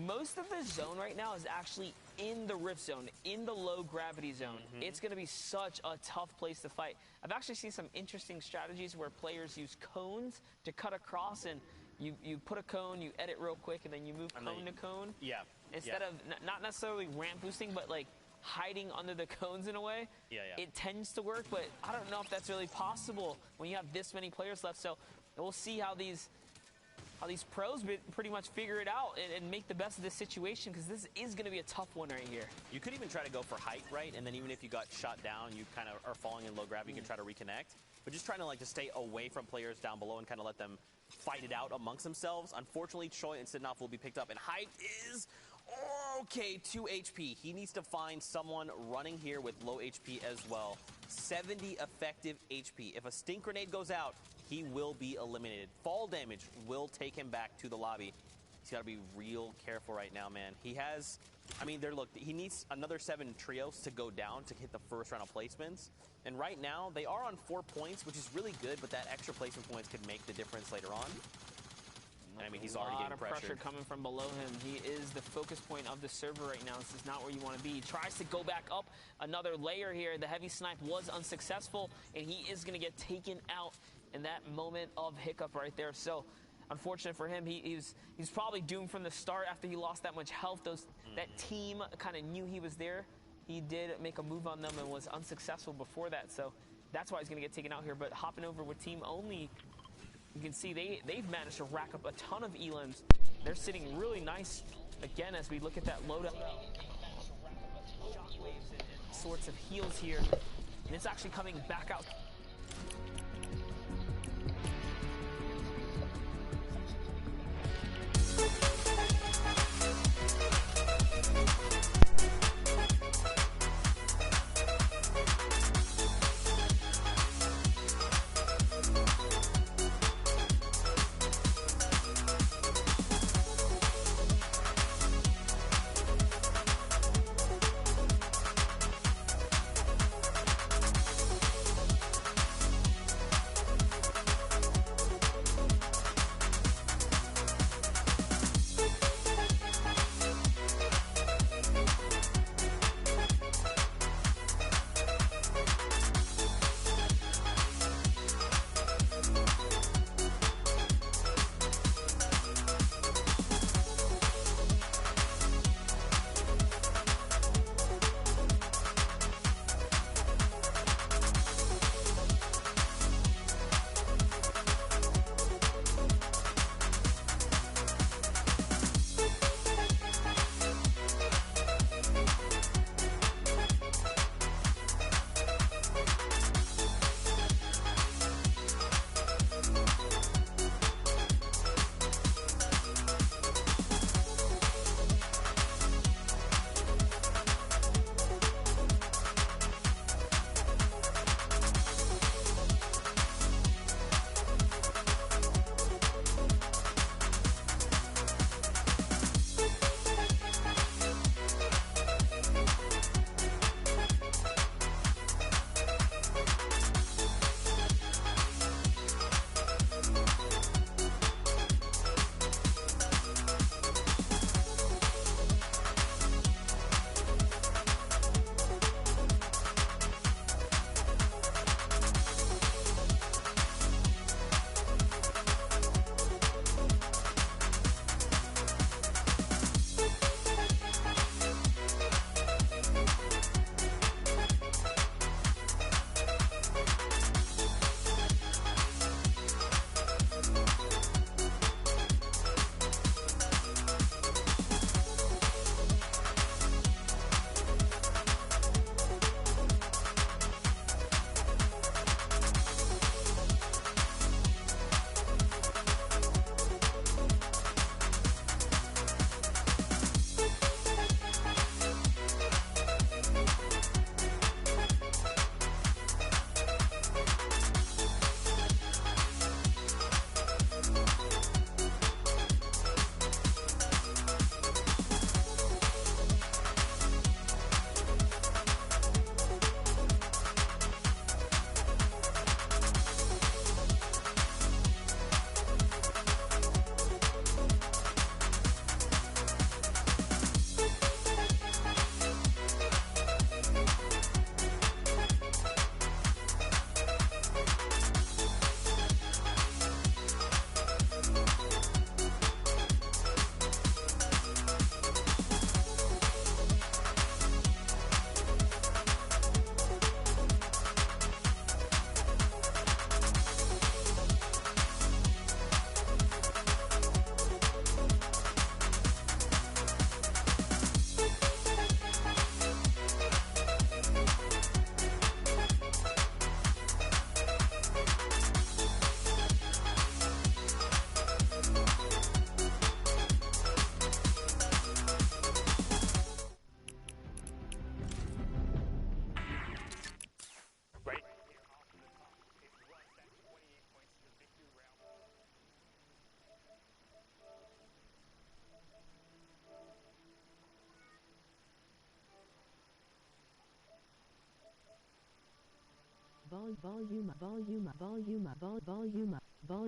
most of the zone right now is actually in the Rift Zone, in the low gravity zone. It's going to be such a tough place to fight. I've actually seen some interesting strategies where players use cones to cut across, and you put a cone, you edit real quick, and then you move cone to cone. Yeah. Instead of not necessarily ramp boosting, but like hiding under the cones in a way. It tends to work, but I don't know if that's really possible when you have this many players left. So we'll see how these pros pretty much figure it out and make the best of this situation, because this is going to be a tough one right here. You could even try to go for height, right? And then even if you got shot down, you kind of are falling in low gravity, you can try to reconnect. But just trying to to stay away from players down below and kind of let them fight it out amongst themselves. Unfortunately, Choi and Sidnoff will be picked up, and height is okay, 2 HP. He needs to find someone running here with low HP as well. 70 effective HP. If a stink grenade goes out, he will be eliminated. Fall damage will take him back to the lobby. He's got to be real careful right now, man. He has, look, he needs another 7 trios to go down to hit the first round of placements. And right now, they are on 4 points, which is really good, but that extra placement points could make the difference later on. He's already getting A lot of pressure pressured. coming from below him. He is the focus point of the server right now. This is not where you want to be. He tries to go back up another layer here. The heavy snipe was unsuccessful, and he is going to get taken out in that moment of hiccup right there. So unfortunate for him. He's probably doomed from the start after he lost that much health. That team kind of knew he was there. He did make a move on them and was unsuccessful before that. So that's why he's going to get taken out here. But hopping over with team only, you can see they've managed to rack up a ton of elims. They're sitting really nice, again, as we look at that loadout. Shockwaves and sorts of heals here. And it's actually coming back out.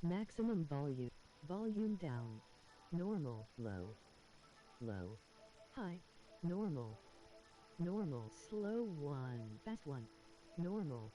maximum volume down, normal, low, high, normal, slow 1, fast 1, normal.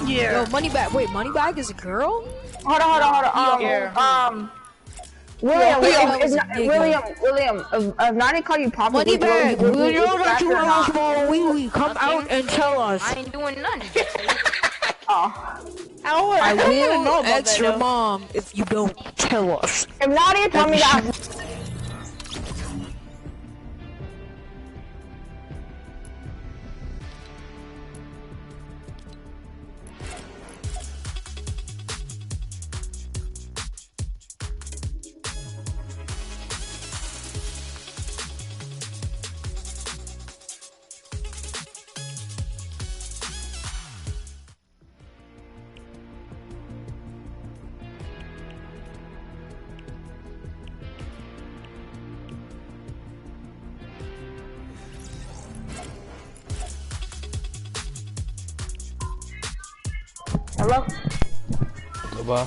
Yeah. Yo, Moneybag. Wait, Moneybag is a girl? Hold on. William, if Nani call you Papa, Moneybag, we know that you are small wee. Come out and tell us. I ain't doing nothing. I will ask your mom if you don't tell us. If Nani tell me that. Hello? Goodbye.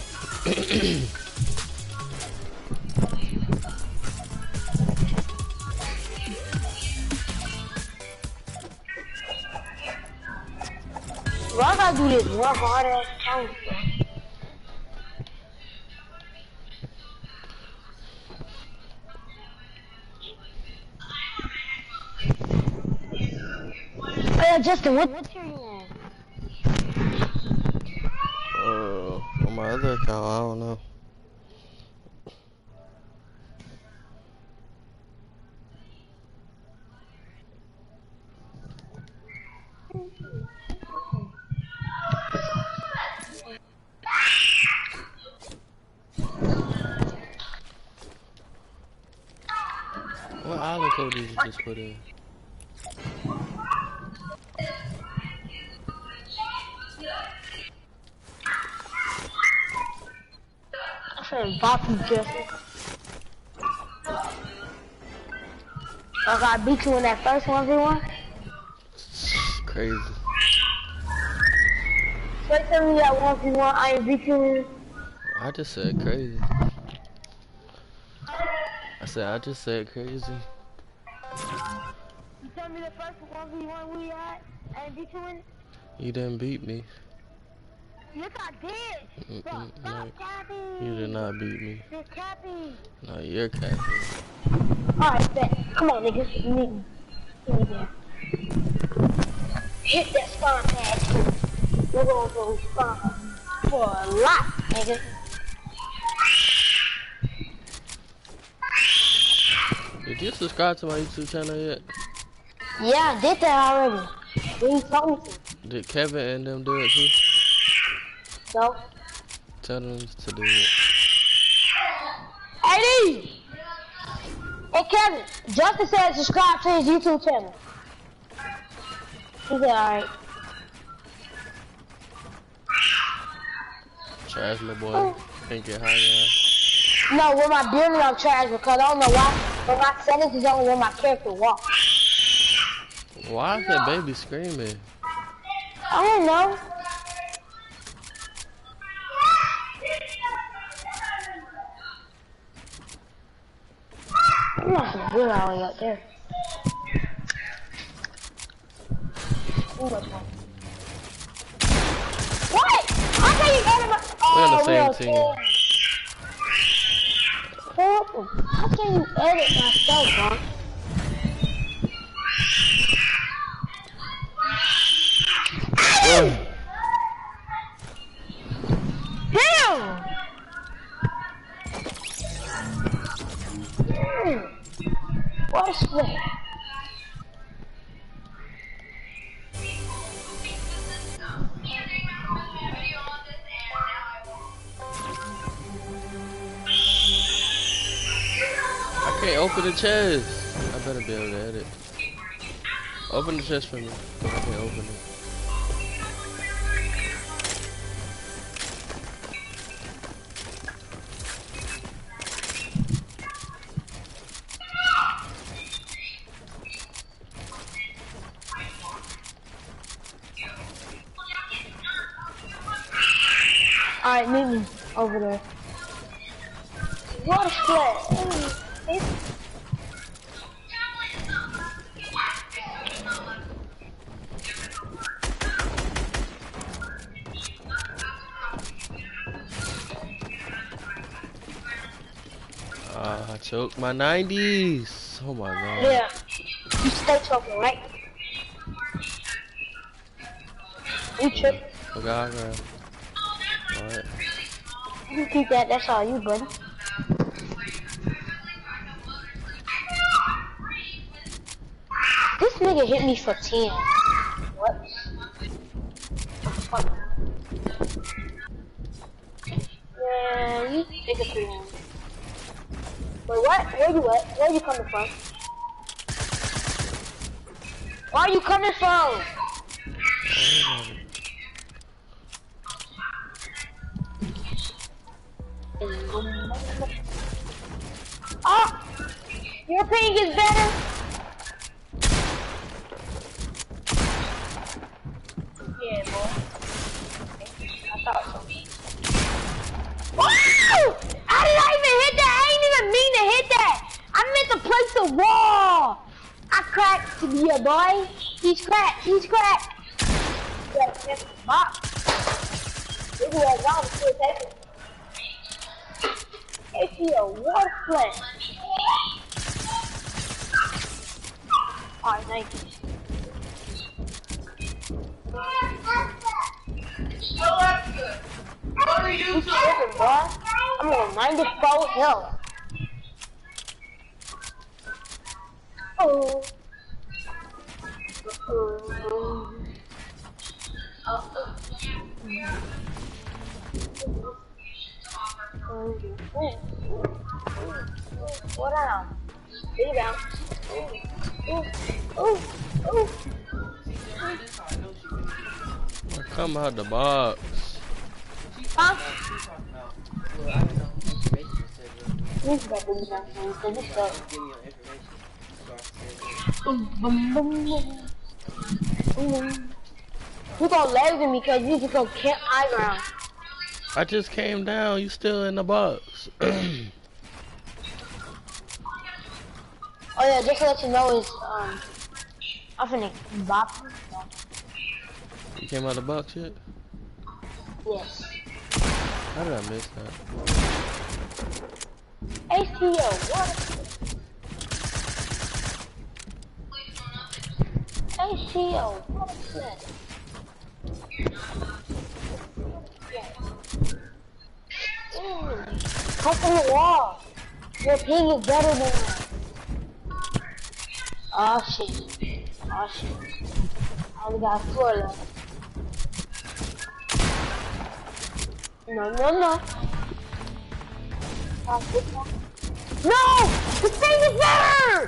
Why I gotta do this one hard ass challenge? Oh yeah, Justin, what's your name? On my other account, I don't know. What island code did you just put in? I got beat you in that first 1v1. Crazy. So tell me that 1v1 I ain't beat you in. I just said crazy. I just said crazy. You tell me the first 1v1 we had, I ain't beat you in. You didn't beat me. Yes, I did. Stop capping. You did not beat me. You're capping. No, you're capping. Alright, bet. Come on, niggas. Meet me. Hit that spawn pad too. We're gonna go spawn for a lot, nigga. Did you subscribe to my YouTube channel yet? Yeah, I did that already. What you told me to? Did Kevin and them do it too? No. Tell them to do it. Hey, hey Kevin, Justin said subscribe to his YouTube channel. He said alright. Trash my boy. Can't get high now. No, with my building I'm trash because I don't know why. But my settings is only when my character walks. Why is that baby screaming? I don't know. I'm not so good all the way up there. edit my... We're on the Oh, same we team. are horrible. How can you edit my stuff, bro? Run. Damn! What a split. I can't open the chest. I better be able to edit. Open the chest for me. I can't open it. Alright, meet me over there. What a split. I choked my 90s. Oh my god. Yeah. You stay choking, right? You trip. Okay, alright. You can keep that, that's all you, buddy. This nigga hit me for 10. What? Fuck. Man, you nigga too long. Wait, what? Where you at? Where you coming from? Where are you coming from? Oh! Your ping is better? Yeah, boy. I thought so. Wow! How did I even hit that? I didn't even mean to hit that. I meant to place the wall. I cracked. Yeah, boy. He's cracked. He's cracked. Yeah, that's the box. This is what I'm still taking. It's a water plant. Alright, thank you. What are you tripping, boy? I'm on 94 health. Oh. What down? Stay down. Ooh. Come out the box. Huh? You gonna laser me because you just gonna camp high ground. I just came down. You still in the box. Oh yeah, just to let you know is I'm finna bop. You came out of the box yet? Yes. How did I miss that? ACO, what? ACO, what is that? Come from the wall. Your ping is better than that. Oh shit. I only got 4 left. No. No! The thing is better!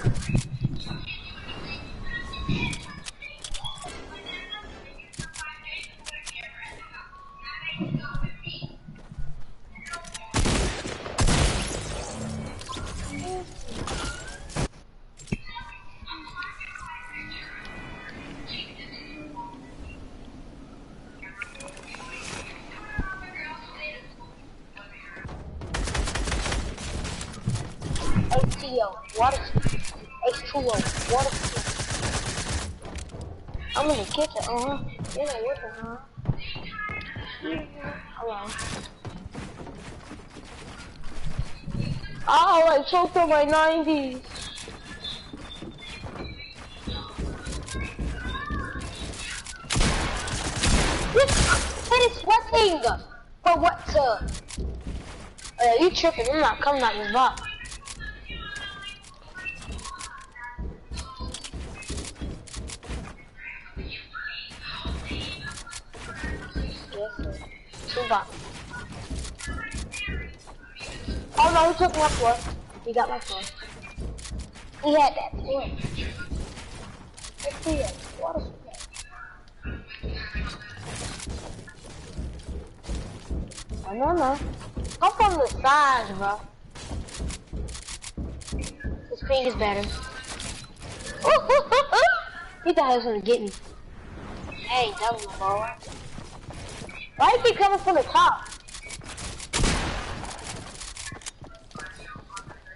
H2O, water. H2O, water. I'm in the kitchen, Yeah, working, Hello. Oh, I choked on my 90s. It is sweating. For what, sir? You tripping? I'm not coming out your box. Yes, sir. 2 box. Oh no, he took my floor. He got my floor. He had that floor. Let's see it. What is that? No. Come from the side, bro. This ping is better. He thought he was gonna get me. Hey, that was my ball. Why you keep coming from the top?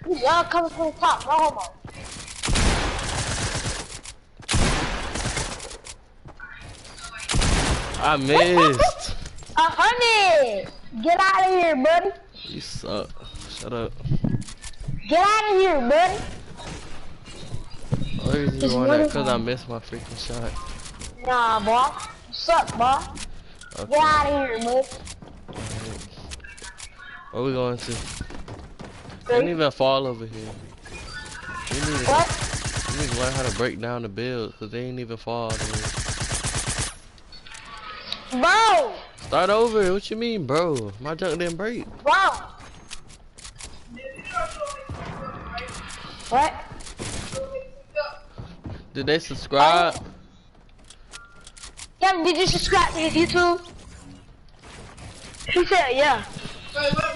Y'all coming from the top, no homo. I missed. 100! Get out of here, buddy. You suck. Shut up. Get out of here, buddy. Only reason you want that because I missed my freaking shot. Nah, boy. You suck, boy. Okay. Get out of here, buddy. Alright. Where we going to? Didn't even fall over here. You need to learn how to break down the build because they ain't even fall. Bro! Start over. What you mean, bro? My junk didn't break. Bro! What? Did they subscribe? Yeah, did you subscribe to his YouTube? He said, yeah. Wait, no,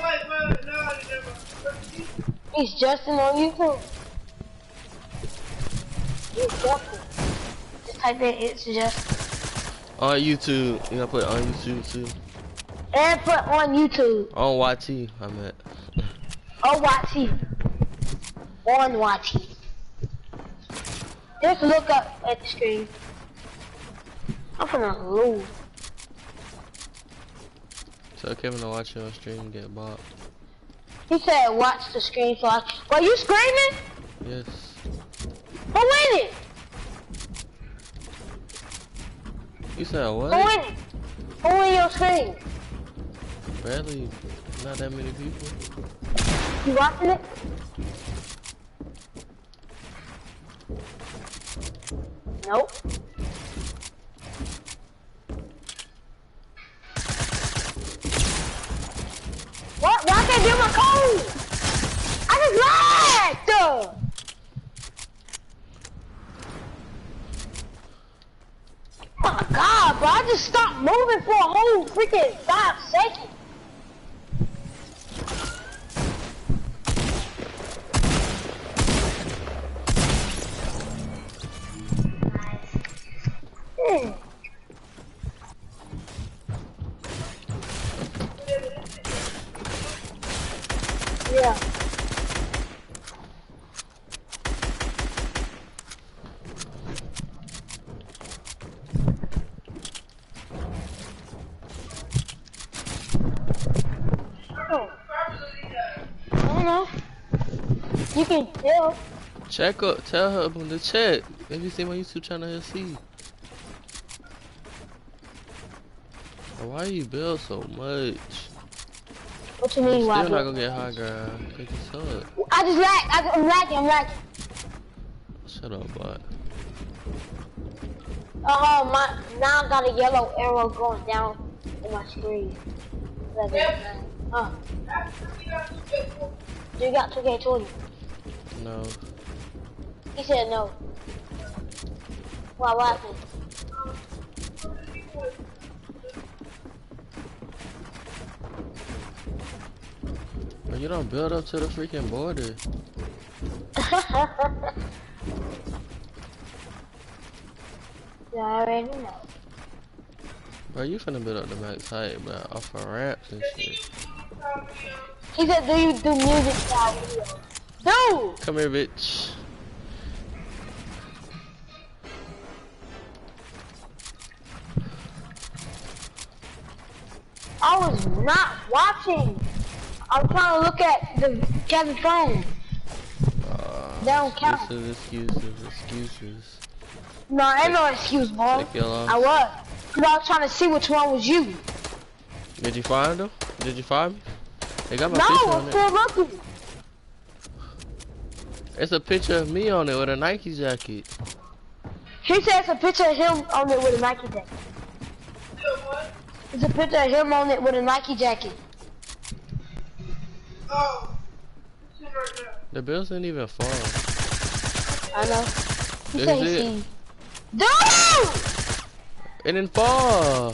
He's Justin on YouTube. He's Justin. Just type in it's Justin. On YouTube. You gotta put it on YouTube too. And put on YouTube. On YT, I meant. On YT. On YT. Just look up at the screen. I'm finna lose. Tell Kevin to watch your stream and get bought. He said watch the screen so I... Well, you screaming? Yes. Who in it? You said what? Who in it? Who in your screen? Barely. Not that many people. You watching it? Nope. What? Why can't I do my code? I just lagged! Oh my god, bro, I just stopped moving for a whole freaking 5 seconds. Yeah. Oh. I don't know. You can tell. Check up, tell her on the chat. If you see my YouTube channel, he'll see. Why you build so much? What you mean, Still why? not gonna get high ground. Cause you suck. I just lagged. I'm lagging. Shut up, bot. Now I got a yellow arrow going down in my screen. Do you got 2K20? No. He said no. Why, what happened? But you don't build up to the freaking border. Yeah, I already know. Bro, you finna build up the max height, bro, off of ramps and shit. He said, do you do music style videos? Dude! Come here, bitch. I was not watching. I'm trying to look at the Kevin phone. They don't count. Excuses. No, ain't no excuse, boy. I was. Cause I was trying to see which one was you. Did you find them? Did you find me? They got my No, picture I'm on still it. looking. It's a picture of me on it with a Nike jacket. He said it's a picture of him on it with a Nike jacket. It's a picture of him on it with a Nike jacket. Oh. The bills didn't even fall. I know. He This said is he it. seen. Dude! It didn't fall.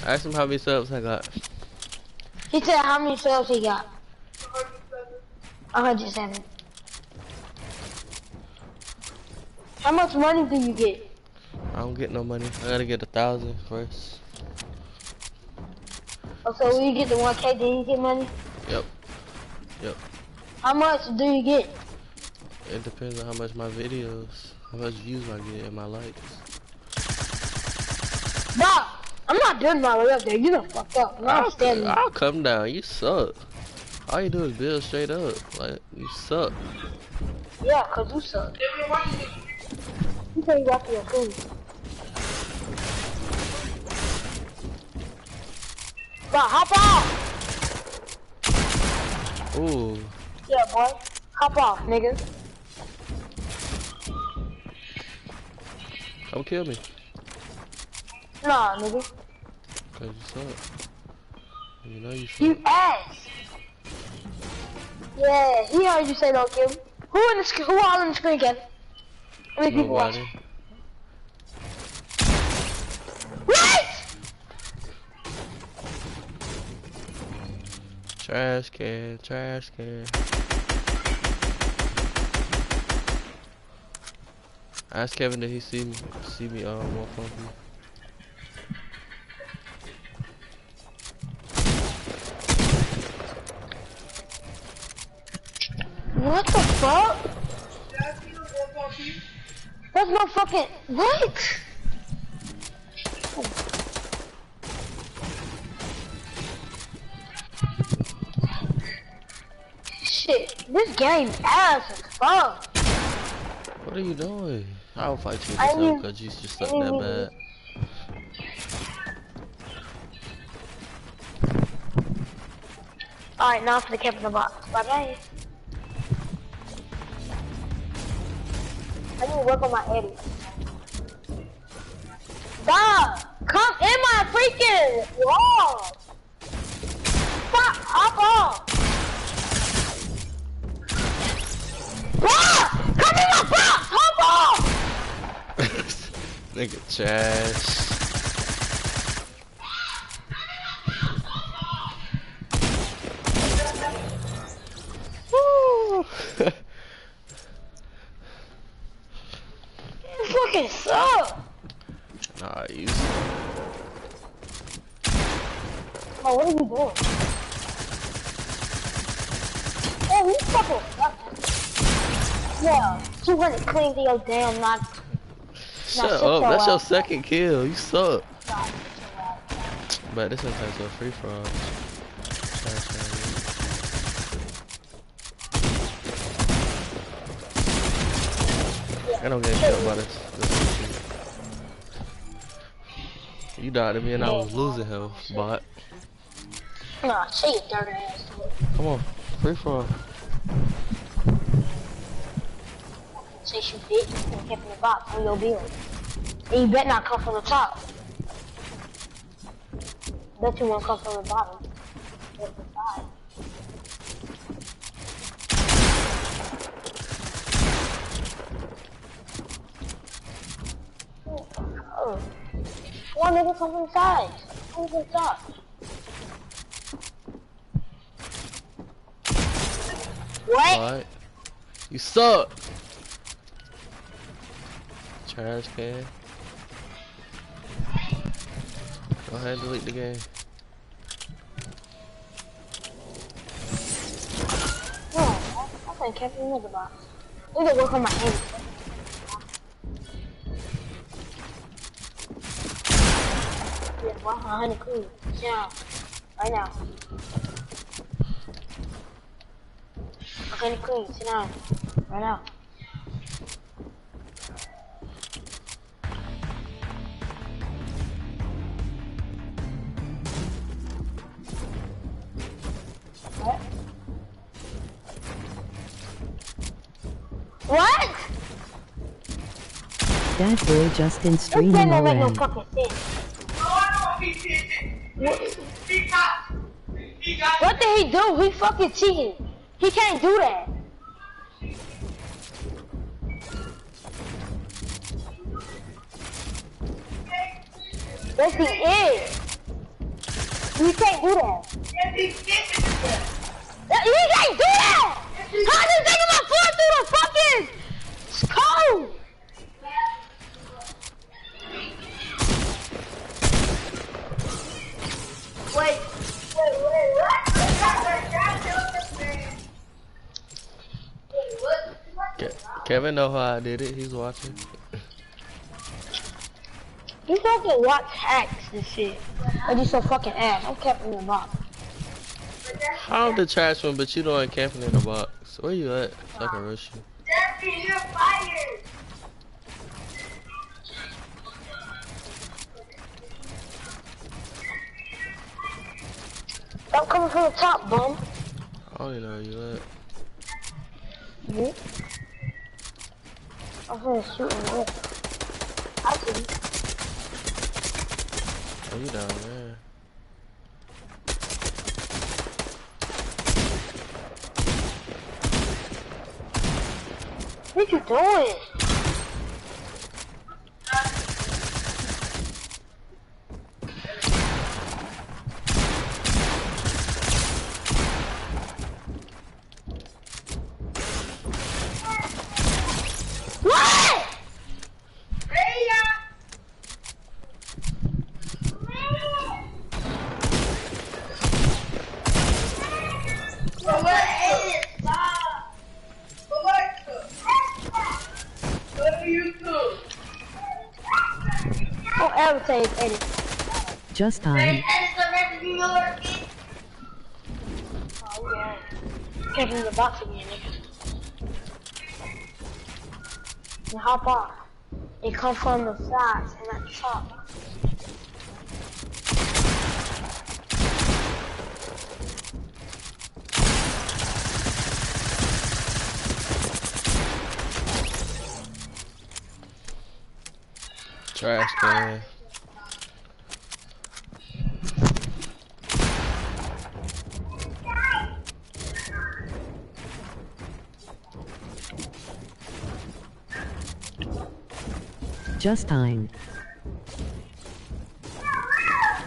Ask him how many subs I got. He said how many subs he got. 107. How much money do you get? I don't get no money. I gotta get 1,000 first. Oh, so when you get the 1K, then you get money? Yep. How much do you get? It depends on how much my videos, how much views I get and my likes. Nah, I'm not doing my way up there. You done fucked up. No, I'm standing. I'll come down. You suck. All you do is build straight up. Like, you suck. Yeah, cause you suck. You say you got your food. Bro, hop off! Ooh. Yeah, boy. Hop off, nigga. Come kill me. Nah, nigga. Cause you suck. You know you suck. You ass! Yeah, he heard you say don't kill me. Who all in the screen, Kevin? How many people Nobody. watching? What? Trash can, trash can. Ask Kevin did he see me walk on me. What the fuck? That's no fucking what? Shit, this game ass as fuck. What are you doing? I'll fight you I this time mean- because you just suck that bad. Alright, now for the cap in the box. Bye bye. I need to work on my edit. Dog, come in my freaking wall. Stop, hop off. Dog, come in my box, hop off. Nigga trash. Woo. You fucking suck. Nah, you. Oh, what are you doing? Oh, you fucking suck. Yeah, 200 clean to your damn not. Shut up, that's your second kill. You suck. But this one turns to a free for all. I don't get killed by this. You died to me and I was losing health, bot. Nah, say your dirty ass. Come on, free for all. Say you bitch and kept in the box on your build. And you better not come from the top. Bet you won't come from the bottom. Just the side. Oh. One nigga come from the side. Come from the top. What? What? You suck. Trash can. Go ahead and delete the game. Yeah, I think kept in the box. We can work on my aim. Yeah, 100 queen. Sit down. Right now. 100 queen. Sit down. Right now. What? What? That boy Justin streaming This game don't make no around. fucking sense. What did he do? He fucking cheating. He can't do that. Yes, he is. He can't do that. He can't do that! How is he taking my foot through the fucking code? Wait, what? Kevin know how I did it. He's watching. You fucking watch hacks and shit. But you so fucking ass. I'm camping in the box. I'm the trash one, but you know I'm camping in the box. Where you at? So I can rush you. Jeffrey, you're fired. I'm coming from the top, bum. I don't even know where you at. Yeah. I'm gonna shoot him. I see you. Oh, you down there. What you doing? What? Don't ever say it's edit. Just time. Oh yeah. Get in the box again, nigga. And hop off. It come from the sides and at the top. Trash can. Just time.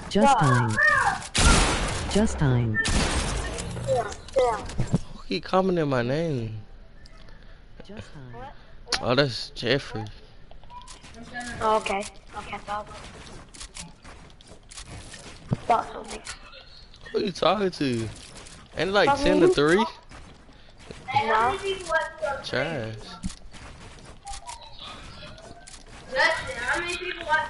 Just time. Just time. Yeah, yeah. Who keep commenting my name? Just time. Oh, that's Jeffrey. Oh, okay. Okay, thought so, nigga. Who you talking to? Ain't it like 10 to 3? No. Trash. How many people watch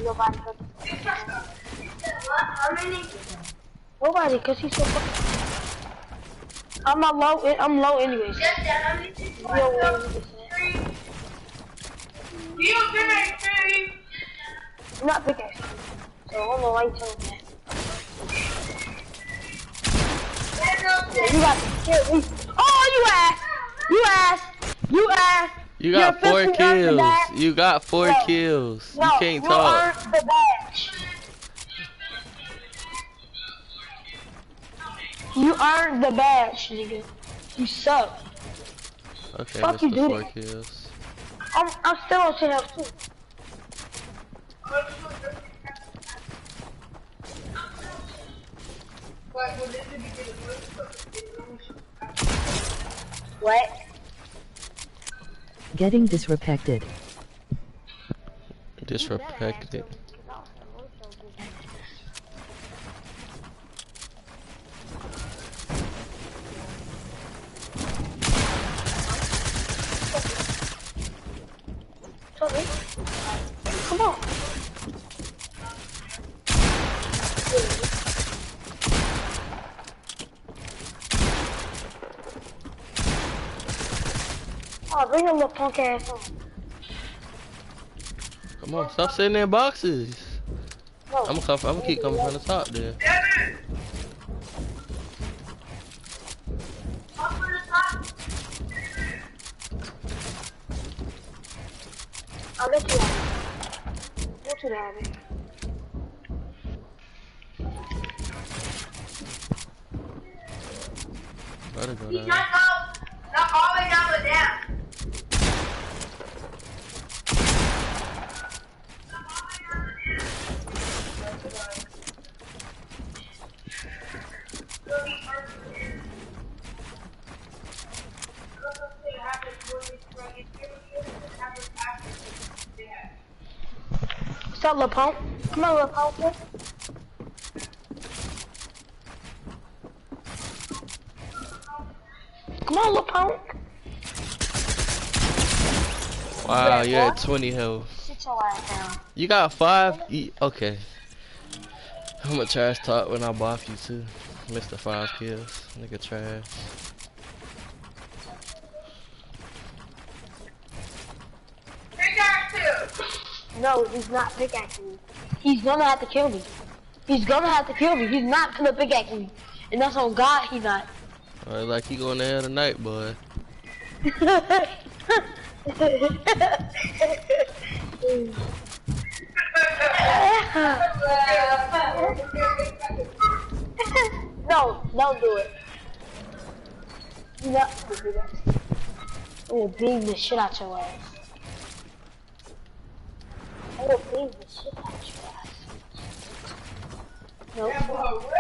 Nobody. How many? Nobody, cause he's so fucking. I'm not low. I'm low anyways. How many people Yo, watch wait, You big three. I'm not pickaxe. So I don't know why you telling me that. Yeah, you got to kill me. Oh, you ass! You ass! You ass! You got You're 4 officially earned the kills. badge. You got 4 No. kills. No, You can't you talk. earned the badge. You earned the badge, nigga. You suck. Okay, Fuck that's you, the dude. 4 kills. I'm still on 10 health too. What? Getting disrespected. Disrespected. Come on. Oh, bring your little punk ass on. Come on, stop sitting in boxes. No. I'm gonna keep coming from the top there. I'll let you have it. Go to the habit. Gotta go He down. can't go. Not all the way down, but down. What's up, little punk? Come on, little punk. Here. Come on, little punk. Wow, you're at 20 health. Sit your ass down. You got 5? Okay. I'm gonna trash talk when I buff you too. Mr. 5 kills. Nigga trash. No, he's not pickaxing me. He's gonna have to kill me. He's gonna have to kill me. He's not gonna pickaxe me. And that's on God, he not. Alright, like he going to hell tonight, boy. No, don't do it. You're not gonna do that. I'm gonna beam the shit out your ass. I'm gonna beam the shit out your ass. Nope.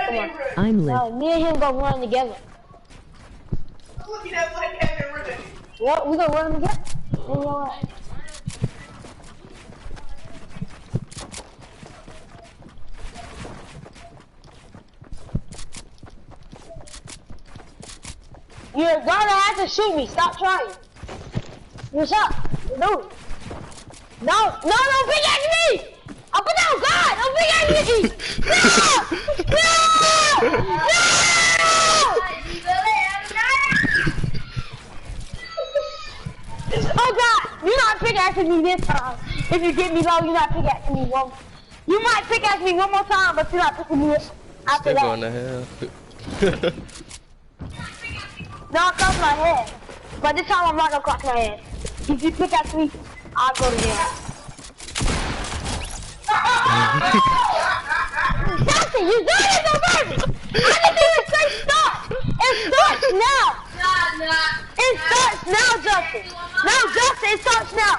Come on. I'm lit. No, me and him gonna run together. Looking at like Kevin Rudd. What? We gonna run together? You know what? You're gonna have to shoot me. Stop trying. What's up? No. No, pickaxe me! Up and down, God! Don't pickaxe me! No! Oh God! You're not pickaxing me this time. If you get me low, you're not pickaxing me one. You might pickaxe me one more time, but you're not picking me after Still that. going to hell. No, cross my head. But this time I'm not gonna cross my head. If you pickaxe me, I'll go to jail. Justin, you done it already! I didn't even say start! It starts now! It starts now, Justin! No, Justin, it starts now!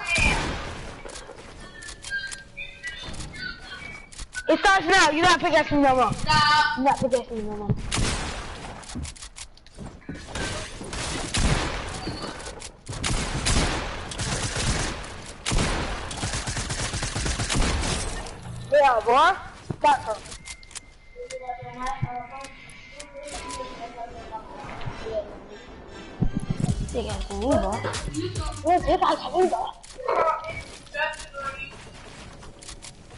It starts now, you're not pickaxing me no more. You're not pickaxing me no more. Yeah, boy. That's her. Pickaxe me, boy. Where's pickaxe me, boy?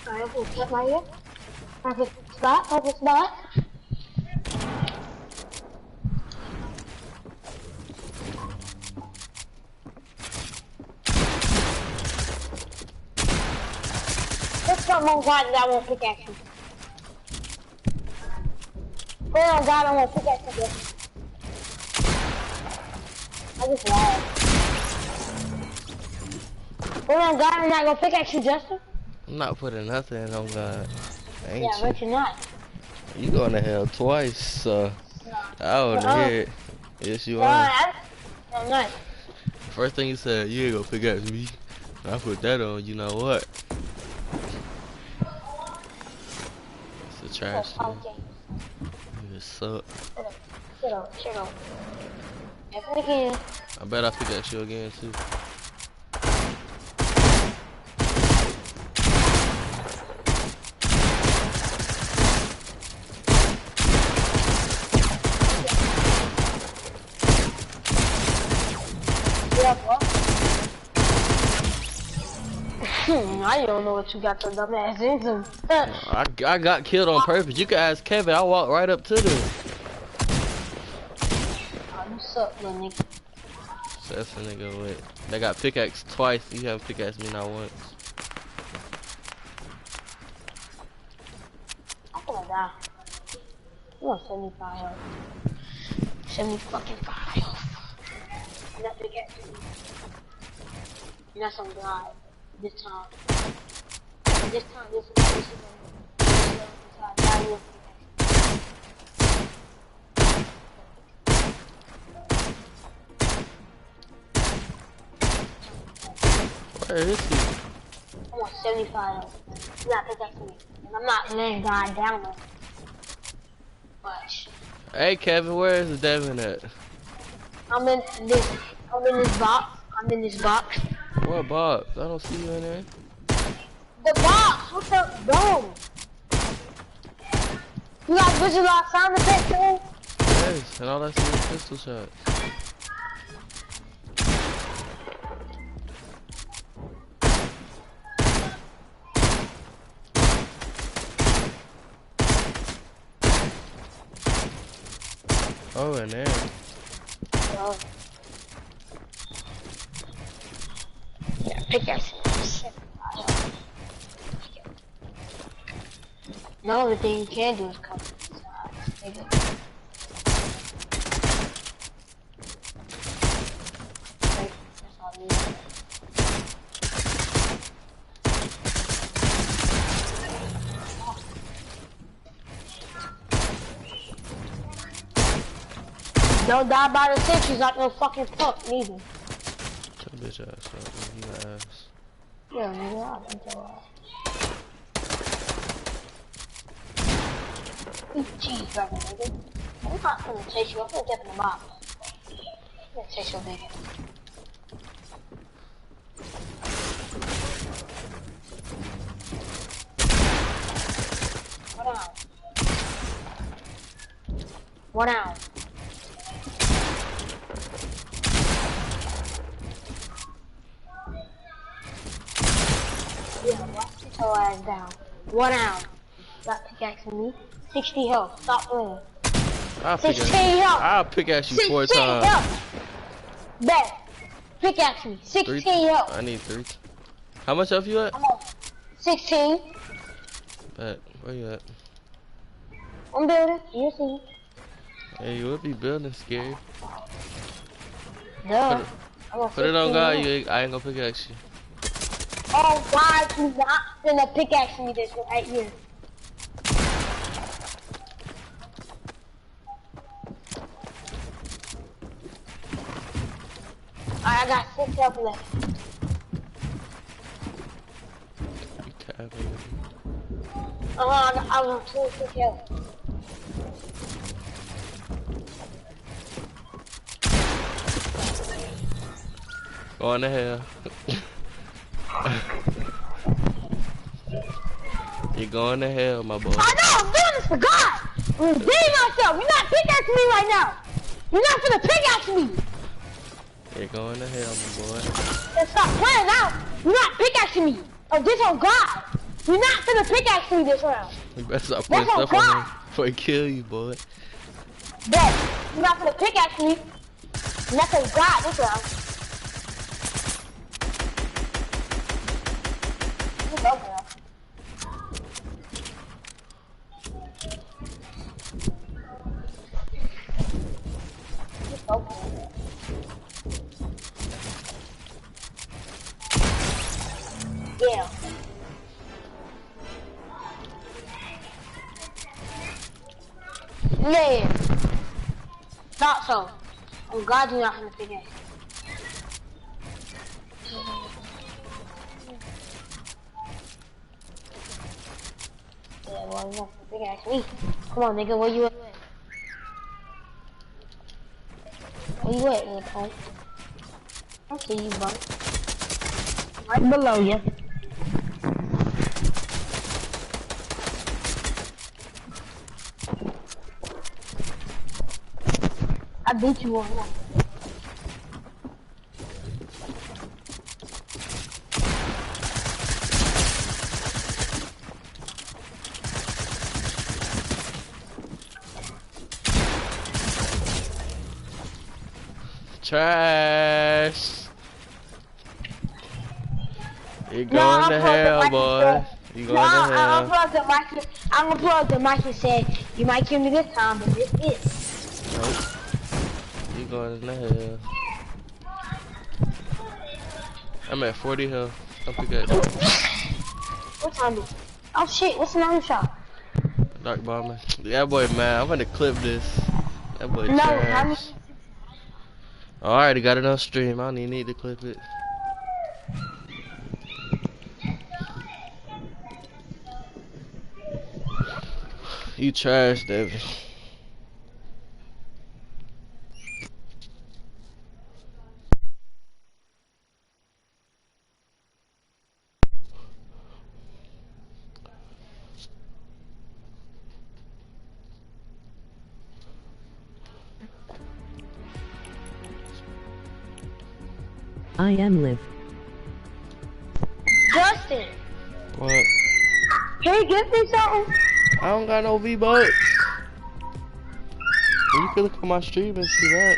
Alright, we'll get right here. Perfect spot, perfect spot. Let's put one guy that won't pickaxe me. Put on guy that won't pickaxe me. I just lied. Put on guy and not gonna pickaxe you, Justin? I'm not putting nothing on God. Ain't Yeah, but you're not. you going to hell twice, I wouldn't hear it. Yes, you are. I'm not. First thing you said, you ain't gonna pickaxe me. I put that on, you know what? It's a trash thing. You just suck. Shut up. Yes, again. I bet I pickaxe you again, too. I don't know what you got your dumb ass into. I got killed on purpose. You can ask Kevin. I walked right up to them. Oh, you suck, little nigga. That's the nigga with. They got pickaxe twice. You haven't pickaxed me not once. I'm gonna die. I'm on 75 health. 70 fucking 5 health. And that pickaxe me. And that's on God. This time. This time, this is Where is he? I'm on 75 health. He's not protecting me. And I'm not laying God down though. Much. Hey Kevin, where is Devin at? I'm in this box. I'm in this box. What box? I don't see you in there. The box! What the dome? You got visualize sound effect too? Yes, and all I see is pistol shots. Oh, and there. Oh. Yeah, pickaxe. The only thing you can do is come to the side. Right, that's all you need. Don't die by the sentries like no fucking fuck, neither. That bitch ass up, you ass. Yeah, nigga, I'll beat your ass. Eat cheeseburger, nigga. I'm not gonna chase you, I'm gonna get in the box. I'm gonna chase your big ass. What out? What out? Yeah, watch your ass down. 1 hour. Stop pickaxing me. 60 health. Stop playing. 16 health. I'll pickaxe you 4 times. 16 health. Bet. Pickaxe me. 16 health. I need 3. How much health you at? I'm on 16. Bet. Where you at? I'm building. You see. Hey, you would be building scary. Duh. Put it on God, I ain't gonna pickaxe you. Oh God, you not gonna pickaxe me this right here. Alright, I got 6 health left. I was on 26 health. Going to hell. You're going to hell, my boy. I know, I'm doing this for God! I'm redeeming myself! You're not pickaxing me right now! You're not gonna pickaxe me! You're going to hell, my boy. Then stop playing out! You're not pickaxing me! Oh, this on God! You're not gonna pickaxe me this round! You better stop putting stuff on me before I kill you, boy. Bet, you're not gonna pickaxe me! You're not gonna God this round. You go, girl. Yeah. Yeah. Thought so. I'm glad you're not gonna figure it. Yeah, well, you're not gonna figure it. Me. Come on, nigga, where you at? Where you at, little punk? I see you, bud. Right below you. I beat you on one. Trash. You going to hell, boy. You going to hell. I'm gonna plug the mic and say, you might kill me this time, but this is. Nope. You going to hell. I'm at 40 health. Don't forget. What time is it? Oh shit, what's another shot? Dark bomber. Yeah, boy, man. I'm gonna clip this. That boy trash. I already got it on stream. I don't even need to clip it. You trash, David. I am Liv. Justin! What? Can you give me something? I don't got no V-Bucks. You can look at my stream and see that.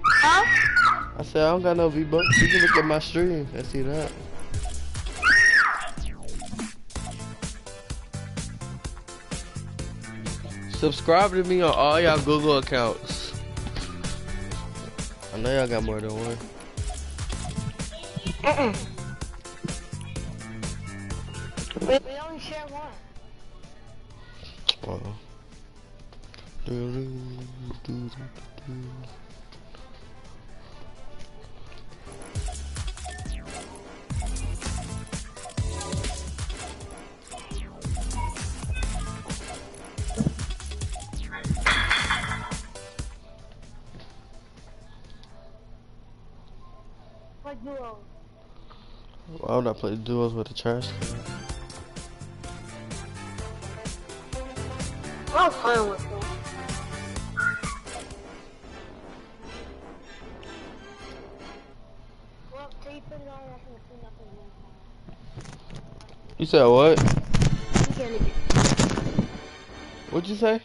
Huh? I said I don't got no V-Bucks. You can look at my stream and see that. Subscribe to me on all y'all Google accounts. I know y'all got more than one. We only share one. Uh-oh. Like duos. Why would I play duos with the trash? I was playing with them. Well, till you put it on, I can see nothing. You said what? You can't even. What'd you say?